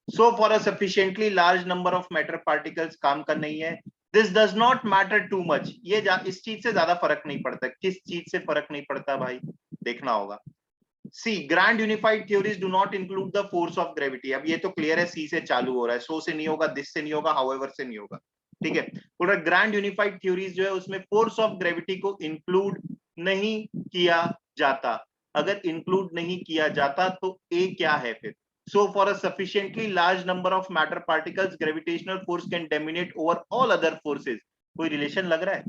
A: So for a sufficiently large number of matter particles, काम का नहीं है। This does not matter too much, ये इस चीज से ज्यादा फर्क नहीं पड़ता। किस चीज से फर्क नहीं पड़ता भाई, देखना होगा। See, grand unified theories do not include the force of gravity. अब ये तो क्लियर है, सी से चालू हो रहा है, सो से नहीं होगा, दिस से नहीं होगा, हाउएवर से नहीं होगा। ठीक है, पूरा ग्रैंड यूनिफाइड थ्योरीज जो है उसमें फोर्स ऑफ ग्रेविटी को इंक्लूड नहीं किया जाता। अगर इंक्लूड नहीं किया जाता तो ए क्या है फिर? So for a sufficiently large number of matter particles, gravitational force can dominate over all other forces. कोई रिलेशन लग रहा है?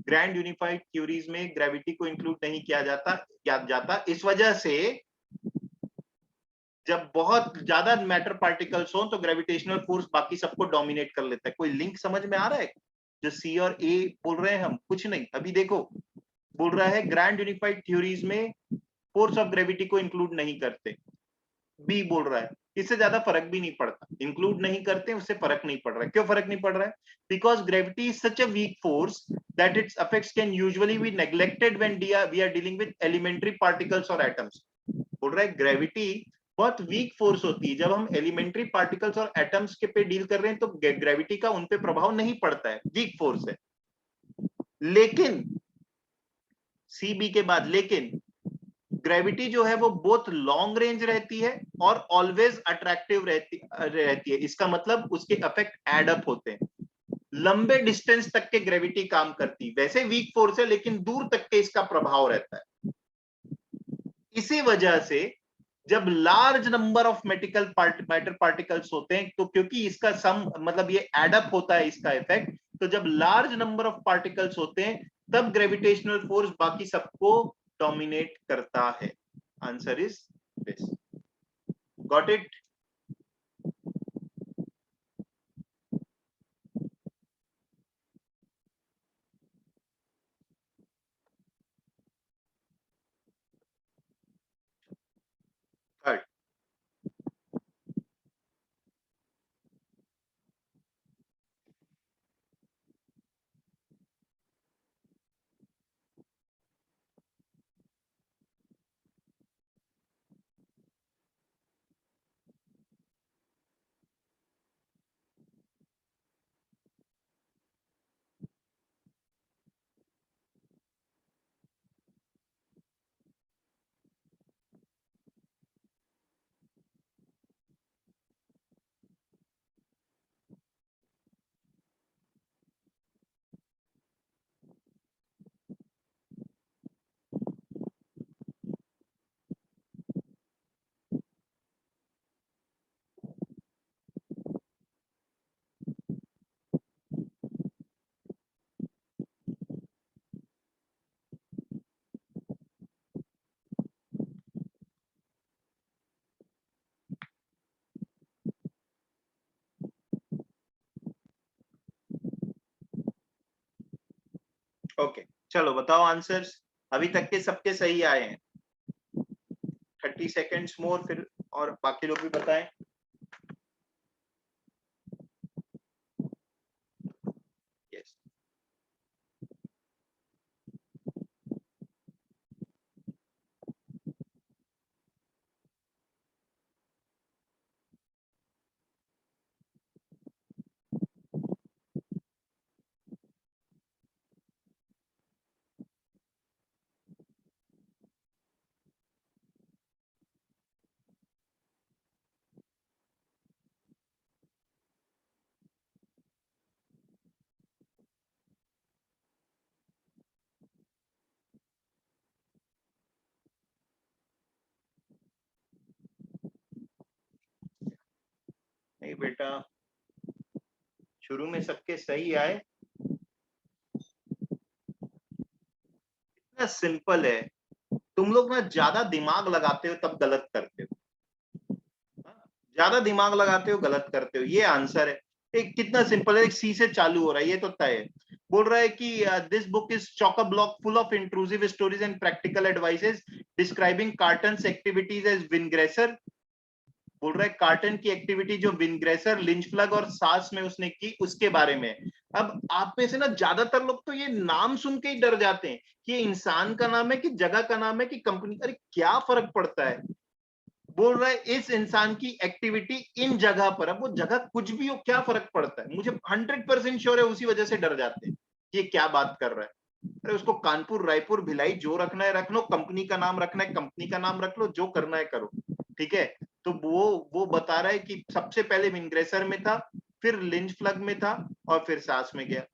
A: ग्रैंड यूनिफाइड थ्योरीज में ग्रेविटी को इंक्लूड नहीं किया जाता इस वजह से जब बहुत ज्यादा मैटर पार्टिकल्स हो तो ग्रेविटेशनल फोर्स बाकी सबको डोमिनेट कर लेता है। कोई लिंक समझ में आ रहा है? जो सी और ए बोल रहे हैं हम, कुछ नहीं। अभी देखो, बोल रहा है ग्रैंड यूनिफाइड थ्योरीज में फोर्स ऑफ ग्रेविटी को इंक्लूड नहीं करते। बी बोल रहा है इससे ज्यादा फर्क भी नहीं पड़ता, इंक्लूड नहीं करते उससे फर्क नहीं पड़ रहा है। क्यों फर्क नहीं पड़ रहा है? Because gravity is such a weak force that its effects can usually be neglected when we are dealing with elementary particles और एटम्स। बोल रहा है ग्रेविटी बहुत वीक फोर्स होती है, जब हम एलिमेंट्री पार्टिकल्स और एटम्स के पे डील कर रहे हैं तो ग्रेविटी का उन पे प्रभाव नहीं पड़ता है, वीक फोर्स है। लेकिन सी बी के बाद लेकिन ग्रेविटी जो है वो बहुत लॉन्ग रेंज रहती है और ऑलवेज अट्रैक्टिव रहती है। इसका मतलब उसके इफेक्ट एड अप होते हैं, लंबे डिस्टेंस तक के ग्रेविटी काम करती है। वैसे वीक फोर्स है लेकिन दूर तक के इसका प्रभाव रहता है। इसी वजह से जब large number of matter particles होते हैं तो क्योंकि इसका सम मतलब ये एड अप होता है इसका इफेक्ट, तो जब लार्ज नंबर ऑफ पार्टिकल्स होते हैं तब ग्रेविटेशनल फोर्स बाकी सबको डोमिनेट करता है। Answer is this. Got it? Third, okay, चलो बताओ आंसर्स। अभी तक के सबके सही आए हैं। 30 सेकेंड्स मोर फिर, और बाकी लोग भी बताएं। यस, नहीं बेटा, शुरू में सबके सही आए। इतना सिंपल है, तुम लोग ना ज्यादा दिमाग लगाते हो तब गलत करते हो। ज्यादा दिमाग लगाते हो गलत करते हो, ये आंसर है। एक कितना सिंपल है, एक सी से चालू हो रहा है, ये तो तय है। बोल रहा है कि this book is chock a block full of intrusive stories and practical advices describing cartons activities as विनग्रेसर बोल रहा है कार्टन की एक्टिविटी जो विनग्रेसर, लिंचफ्लग और सास में उसने की उसके बारे में। अब आप में से ना ज्यादातर लोग तो ये नाम सुन के ही डर जाते हैं कि ये इंसान का नाम है कि जगह का नाम है कि कंपनी, अरे क्या फर्क पड़ता है। बोल रहा है इस इंसान की एक्टिविटी इन जगह पर, अब वो जगह कुछ भी हो क्या फर्क पड़ता है, मुझे 100% श्योर है उसी वजह से डर जाते हैं कि ये क्या बात कर रहा है। अरे उसको कानपुर, रायपुर, भिलाई जो रखना है रख लो, कंपनी का नाम रखना है कंपनी का नाम रख लो, जो करना है करो, ठीक है। तो वो बता रहा है कि सबसे पहले विनग्रेसर में था, फिर लिंच फ्लग में था, और फिर सास में गया।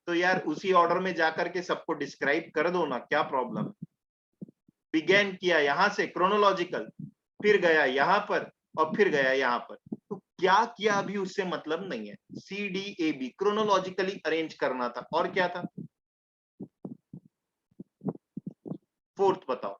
A: तो यार उसी ऑर्डर में जाकर के सबको डिस्क्राइब कर दो ना, क्या प्रॉब्लम। बिगेन किया यहां से क्रोनोलॉजिकल, फिर गया यहां पर, और फिर गया यहां पर। तो क्या किया अभी उससे मतलब नहीं है, C D A B chronologically arrange करना था, और क्या था। फोर्थ बताओ।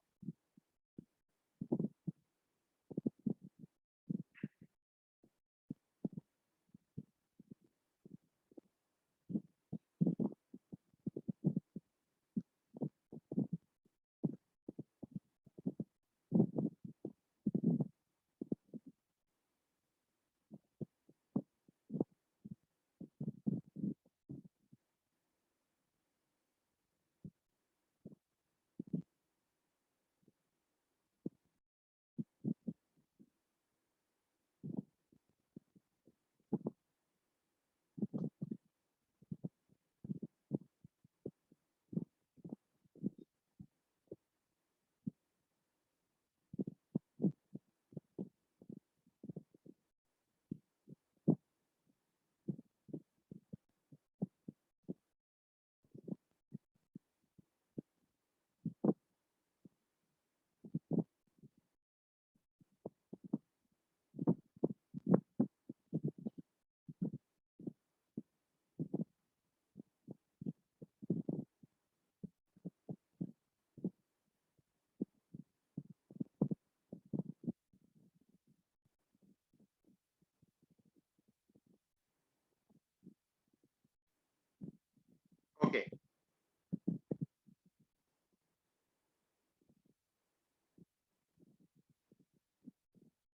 A: ओके,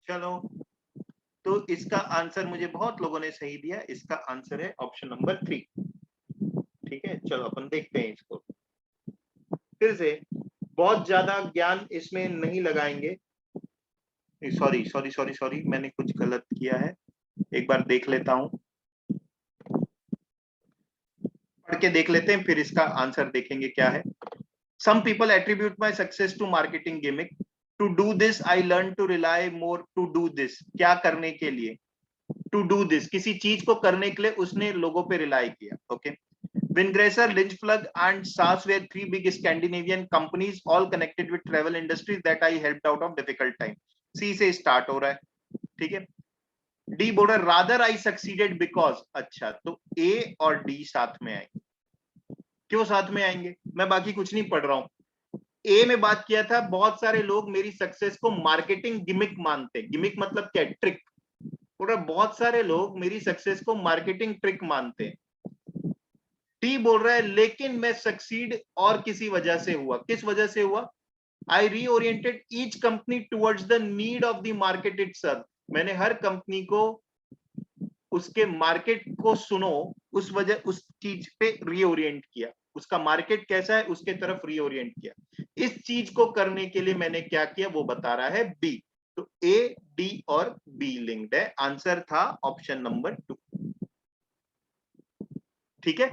A: चलो। तो इसका आंसर मुझे बहुत लोगों ने सही दिया, इसका आंसर है ऑप्शन नंबर 3। ठीक है, चलो अपन देखते हैं इसको फिर से। बहुत ज्यादा ज्ञान इसमें नहीं लगाएंगे। सॉरी सॉरी सॉरी सॉरी, मैंने कुछ गलत किया है, एक बार देख लेता हूं, पढ़ के देख लेते हैं, फिर इसका आंसर देखेंगे क्या है। Some people attribute my success to marketing gimmick. To do this I learn to rely more. To do this क्या करने के लिए, टू डू दिस किसी चीज को करने के लिए उसने लोगों पे रिलाई किया। Okay, Wingresser, Lynchplug, and SAS were three big Scandinavian companies, all connected with travel industries that I helped out of difficult time. C से start हो रहा है, ठीक है। D बोल रहा है rather I succeeded because। अच्छा, तो A और D साथ में आएंगे। क्यों साथ में आएंगे, मैं बाकी कुछ नहीं पढ़ रहा हूं। ए में बात किया था बहुत सारे लोग मेरी सक्सेस को मार्केटिंग गिमिक मानते, गिमिक मतलब क्या, ट्रिक। बोल रहा बहुत सारे लोग मेरी सक्सेस को मार्केटिंग ट्रिक मानते हैं। डी बोल रहा है लेकिन मैं सक्सीड और किसी वजह से हुआ, किस वजह से हुआ, I reoriented each company towards the need of the market itself. मैंने हर कंपनी को उसके मार्केट को सुनो, उस वजह उस चीज पे रीओरिएंट किया, उसका मार्केट कैसा है उसके तरफ रीओरिएंट किया। इस चीज को करने के लिए मैंने क्या किया वो बता रहा है बी। तो ए, डी और बी लिंक्ड है, आंसर था ऑप्शन नंबर 2। ठीक है,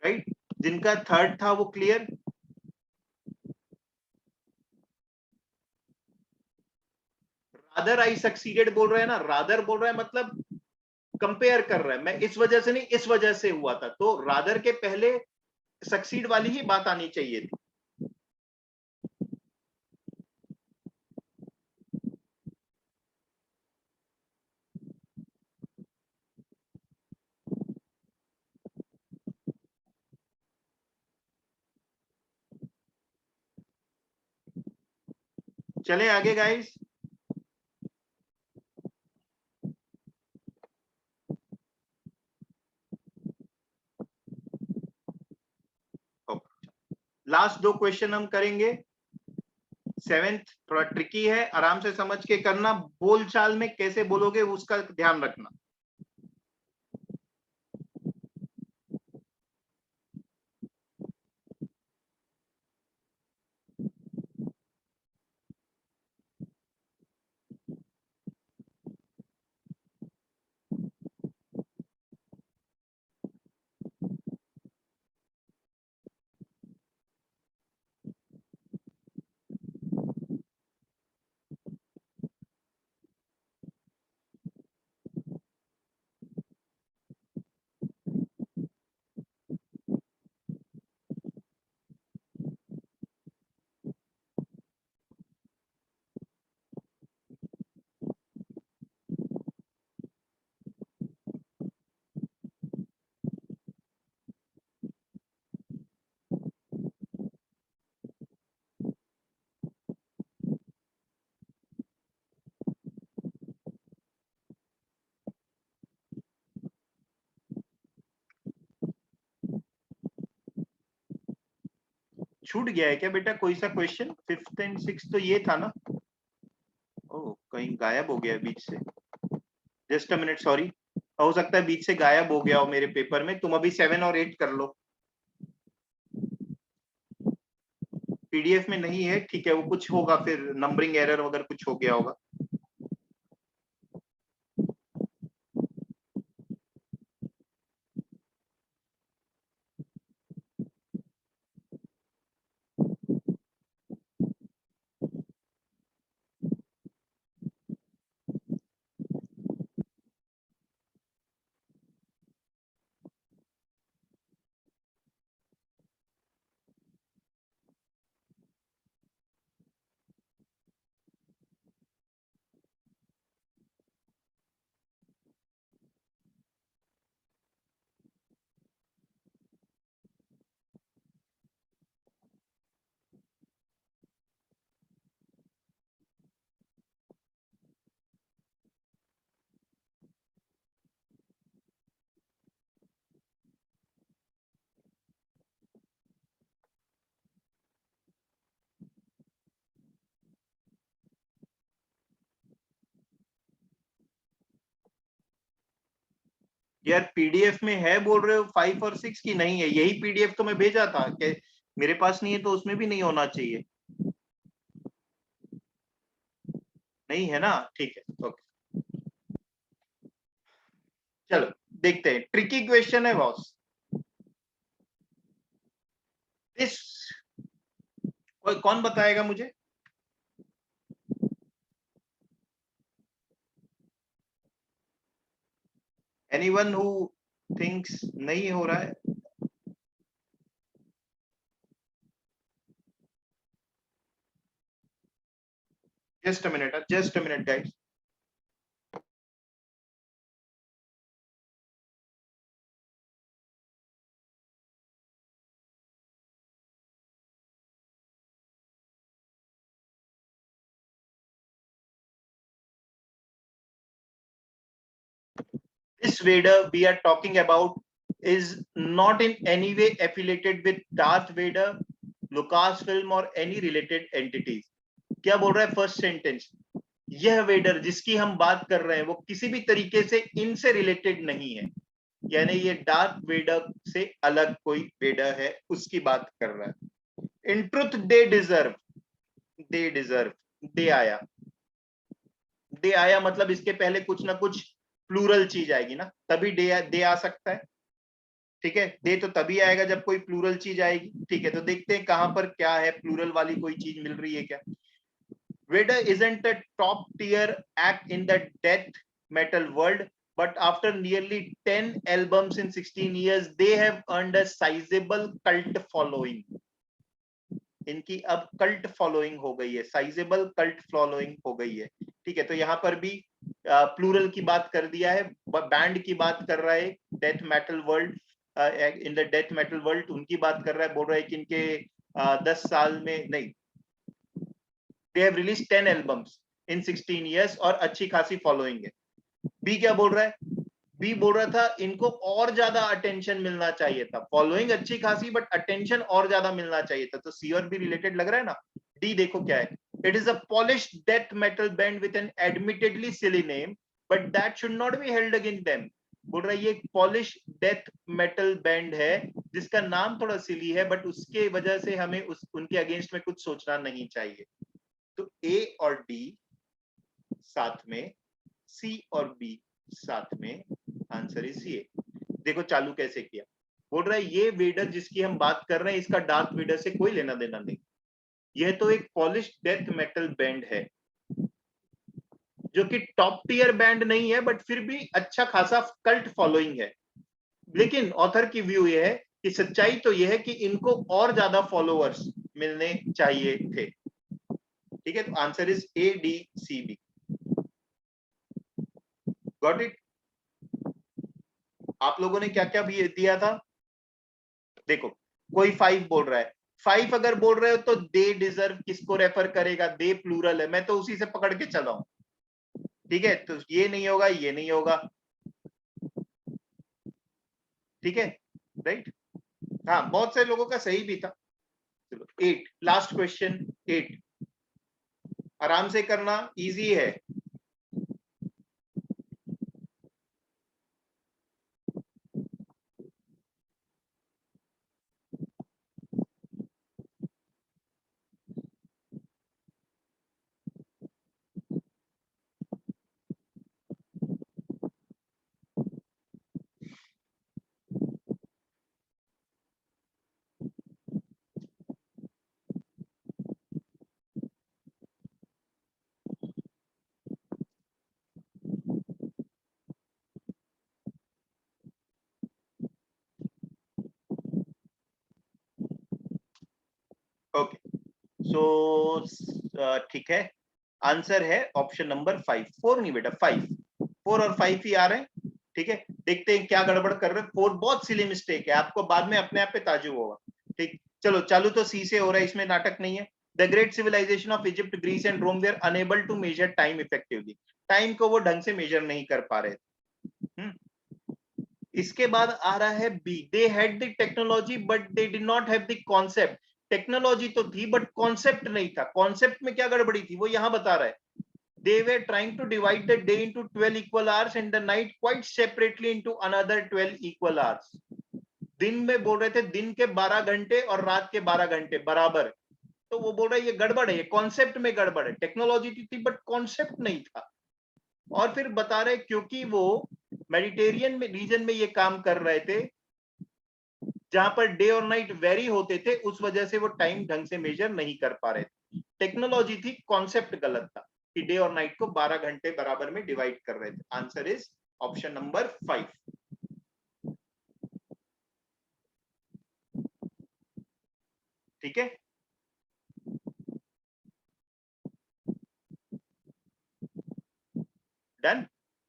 A: राइट। जिनका थर्ड था वो क्लियर। रादर आई सक्सीडेड बोल रहे हैं ना, रादर बोल रहा है मतलब कंपेयर कर रहा है, मैं इस वजह से नहीं इस वजह से हुआ था, तो रादर के पहले सक्सीड वाली ही बात आनी चाहिए थी। चले आगे गाइस। लास्ट 2 क्वेश्चन हम करेंगे। 7th थोड़ा ट्रिकी है, आराम से समझ के करना, बोलचाल में कैसे बोलोगे उसका ध्यान रखना। छूट गया है क्या बेटा कोई सा क्वेश्चन? 5th and 6th तो ये था ना? ओ, कहीं गायब हो गया बीच से। जस्ट अ मिनट, सॉरी, हो सकता है बीच से गायब हो गया हो मेरे पेपर में। तुम अभी 7 और 8 कर लो। पीडीएफ में नहीं है, ठीक है, वो कुछ होगा, फिर नंबरिंग एरर वगैरह कुछ हो गया होगा। यार पीडीएफ में है बोल रहे हो 5 और 6 की? नहीं है, यही पीडीएफ तो मैं भेजा था कि मेरे पास नहीं है, तो उसमें भी नहीं होना चाहिए। नहीं है ना? ठीक है, ओके। चलो देखते हैं, ट्रिकी क्वेश्चन है बॉस। इस कौन बताएगा मुझे? एनीवन हु थिंक्स नहीं हो रहा है? Just a minute guys. This Vader we are talking about is not in any way affiliated with Darth Vader, Lucasfilm or any related entities. क्या बोल रहा है फर्स्ट सेंटेंस? यह वेडर जिसकी हम बात कर रहे हैं वो किसी भी तरीके से इनसे रिलेटेड नहीं है, यानी ये डार्थ वेडर से अलग कोई वेडर है, उसकी बात कर रहा है। इन ट्रुथ दे डिजर्व, दे आया मतलब इसके पहले कुछ ना कुछ प्लूरल चीज आएगी ना, तभी दे आ सकता है। ठीक है, दे तो तभी आएगा जब कोई प्लूरल चीज आएगी। ठीक है, तो देखते हैं कहां पर क्या है, प्लूरल वाली कोई चीज मिल रही है क्या? Vader isn't a top tier act in the death metal world, but after nearly 10 albums in 16 years, they have earned a sizable cult following. इनकी अब कल्ट फॉलोइंग हो गई है, साइजेबल कल्ट फॉलोइंग हो गई है। ठीक है, तो यहाँ पर भी प्लूरल की बात कर दिया है, बैंड की बात कर रहा है, death metal world, in the death metal world उनकी बात कर रहा है, बोल रहा है कि इनके 10 साल में नहीं, they have released 10 albums in 16 years और अच्छी खासी फॉलोइंग है। बी क्या बोल रहा है? बी बोल रहा था इनको और ज्यादा अटेंशन मिलना चाहिए था, फॉलोइंग अच्छी खासी बट अटेंशन और ज्यादा मिलना चाहिए था, तो सी और बी रिलेटेड लग रहा है ना। डी देखो क्या है, it is a polished death metal band with an admittedly silly name but that should not be held against them. बोल रहा है ये पॉलिश डेथ मेटल बैंड है जिसका नाम थोड़ा सिली है बट उसके वजह से हमें उनके अगेंस्ट में कुछ सोचना नहीं चाहिए। तो ए और डी साथ में, सी और बी साथ में, आंसर इज ये। देखो चालू कैसे किया, बोल रहा है ये वेडर जिसकी हम बात कर रहे हैं इसका डार्क वेडर से कोई लेना देना नहीं, यह तो एक पॉलिश डेथ मेटल बैंड है जो कि टॉप टीयर बैंड नहीं है बट फिर भी अच्छा खासा कल्ट फॉलोइंग है। लेकिन ऑथर की व्यू यह है कि सच्चाई तो यह है कि इनको और ज्यादा फॉलोअर्स मिलने चाहिए थे। ठीक है, तो answer is A D C B. Got it. आप लोगों ने क्या क्या भी दिया था, देखो कोई 5 बोल रहा है, 5 अगर बोल रहे हो तो दे डिजर्व किसको रेफर करेगा, दे प्लूरल है, मैं तो उसी से पकड़ के चला हूं। ठीक है, तो ये नहीं होगा, ये नहीं होगा। ठीक है, राइट। हाँ, बहुत से लोगों का सही भी था। चलो 8, लास्ट क्वेश्चन 8, आराम से करना, इजी है। ओके, सो ठीक है, आंसर है ऑप्शन नंबर 5, 4 नहीं बेटा 5, 4 और 5 ही आ रहे हैं। ठीक है, देखते हैं क्या गड़बड़ कर रहे हैं। 4 बहुत सिली मिस्टेक है, आपको बाद में अपने आप पे ताजुब होगा। ठीक, चलो चालू तो सी से हो रहा है, इसमें नाटक नहीं है। The great civilization of Egypt, Greece and Rome were able to measure time effectively, time को वो ढंग से मेजर नहीं कर पा रहे थे। इसके बाद आ रहा है B, they had the technology but they did not have the concept, technology तो थी बट कॉन्सेप्ट नहीं था। कॉन्सेप्ट में क्या गड़बड़ी थी वो यहां बता रहा है, they were trying to divide the day into 12 equal hours and the night quite separately into another 12 equal hours। दिन में बोल रहे थे दिन के 12 घंटे और रात के 12 घंटे बराबर, तो वो बोल रहे ये गड़बड़ है, ये कॉन्सेप्ट में गड़बड़ है, टेक्नोलॉजी थी बट कॉन्सेप्ट नहीं था। और फिर बता रहे क्योंकि वो मेडिटेरियन में रीजन में ये काम कर रहे थे जहां पर डे और नाइट वेरी होते थे, उस वजह से वो टाइम ढंग से मेजर नहीं कर पा रहे थे। टेक्नोलॉजी थी, कॉन्सेप्ट गलत था कि डे और नाइट को 12 घंटे बराबर में डिवाइड कर रहे थे। Answer is option number 5। ठीक है, डन।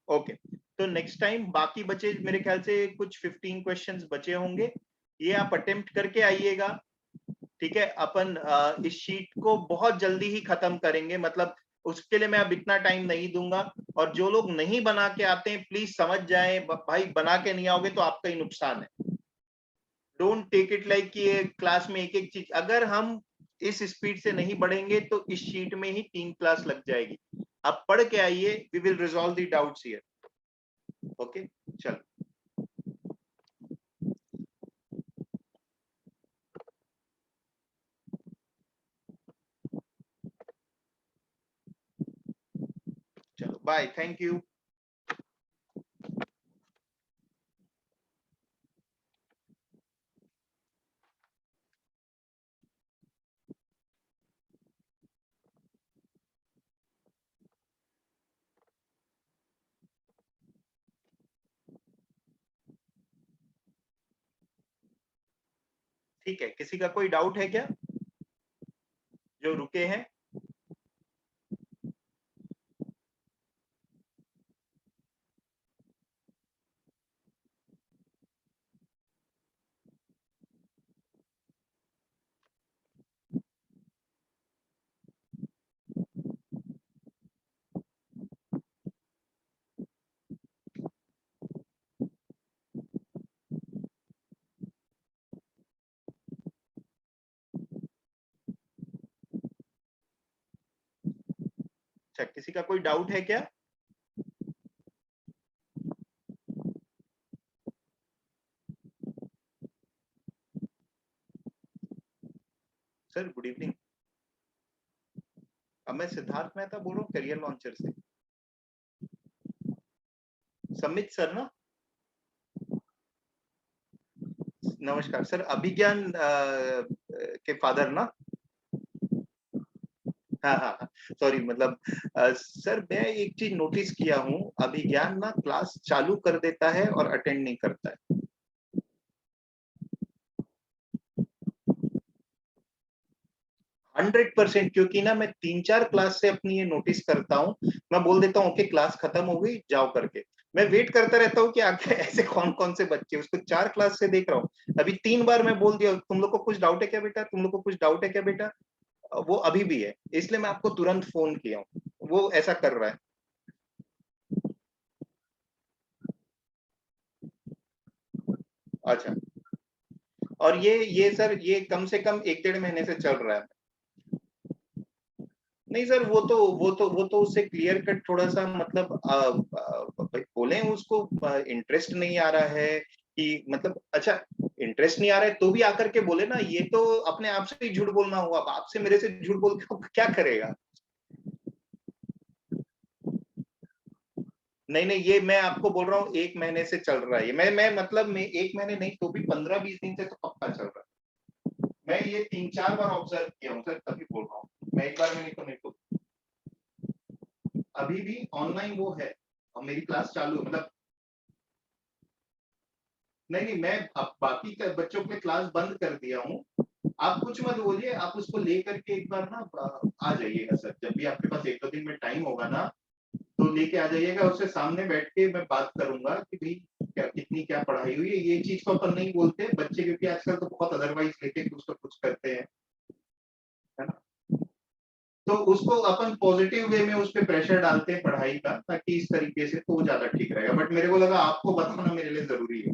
A: ओके, तो नेक्स्ट टाइम बाकी बचे मेरे ख्याल से कुछ 15 क्वेश्चंस बचे होंगे, ये आप अटेम्प्ट करके आइएगा। ठीक है, अपन इस शीट को बहुत जल्दी ही खत्म करेंगे, मतलब उसके लिए मैं अब इतना टाइम नहीं दूंगा। और जो लोग नहीं बना के आते हैं प्लीज समझ जाएं, भाई बना के नहीं आओगे तो आपका ही नुकसान है। डोंट टेक इट लाइक कि ये क्लास में एक एक चीज, अगर हम इस स्पीड से नहीं बढ़ेंगे तो इस शीट में ही 3 क्लास लग जाएगी। आप पढ़ के आइए, we will resolve the doubts here. Okay, चलो। चलो बाय, थैंक यू। ठीक है, किसी का कोई डाउट है क्या जो रुके हैं? अच्छा, किसी का कोई डाउट है क्या? Sir good evening. अब मैं सिद्धार्थ मेहता बोल रहा हूँ करियर लॉन्चर से। समित सर ना? नमस्कार सर, अभिज्ञान के फादर ना? हाँ हाँ हाँ, सॉरी, मतलब सर मैं एक चीज नोटिस किया हूँ, अभिज्ञान ना क्लास चालू कर देता है और अटेंड नहीं करता है। 100%, क्योंकि ना मैं 3-4 क्लास से अपनी ये नोटिस करता हूँ। मैं बोल देता हूँ ओके क्लास खत्म हो गई जाओ करके, मैं वेट करता रहता हूँ कि आगे ऐसे कौन कौन से बच्चे, उसको 4 क्लास से देख रहा हूँ। अभी 3 बार मैं बोल दिया तुम लोग को कुछ डाउट है क्या बेटा, तुम लोग को कुछ डाउट है क्या बेटा, वो अभी भी है, इसलिए मैं आपको तुरंत फोन किया हूँ। वो ऐसा कर रहा है। अच्छा, और ये सर ये कम से कम 1-1.5 महीने से चल रहा है। नहीं सर, वो तो उससे क्लियर कट थोड़ा सा मतलब बोले उसको इंटरेस्ट नहीं आ रहा है कि मतलब, अच्छा इंटरेस्ट नहीं आ रहा है तो भी आकर के बोले ना, ये तो अपने आप से ही झूठ बोलना हुआ। अब आपसे मेरे से झूठ बोल के वो क्या करेगा? नहीं नहीं, ये मैं आपको बोल रहा हूँ 1 महीने से चल रहा है ये, मैं मतलब मैं 1 महीने नहीं तो भी 15-20 दिन से तो पक्का चल रहा है। मैं ये 3-4 बार ऑब्जर्व किया हूँ सर, तभी बोल रहा हूँ, मैं एक बार में नहीं तो नहीं तो। अभी भी ऑनलाइन वो है और मेरी क्लास चालू है, मतलब नहीं नहीं, मैं अब बाकी के बच्चों के क्लास बंद कर दिया हूँ। आप कुछ मत बोलिए, आप उसको लेकर के एक बार ना आ जाइएगा सर, जब भी आपके पास 1-2 दिन में टाइम होगा ना, तो लेके आ जाइएगा, उससे सामने बैठ के मैं बात करूंगा कि भाई क्या कितनी क्या पढ़ाई हुई है। ये चीज को अपन नहीं बोलते बच्चे, क्योंकि आजकल तो बहुत अदरवाइज लेके कुछ तो कुछ करते हैं, है ना? तो उसको अपन पॉजिटिव वे में उस पर प्रेशर डालते हैं पढ़ाई का, ताकि इस तरीके से तो ज्यादा ठीक रहेगा। बट मेरे को लगा आपको बताना मेरे लिए जरूरी है।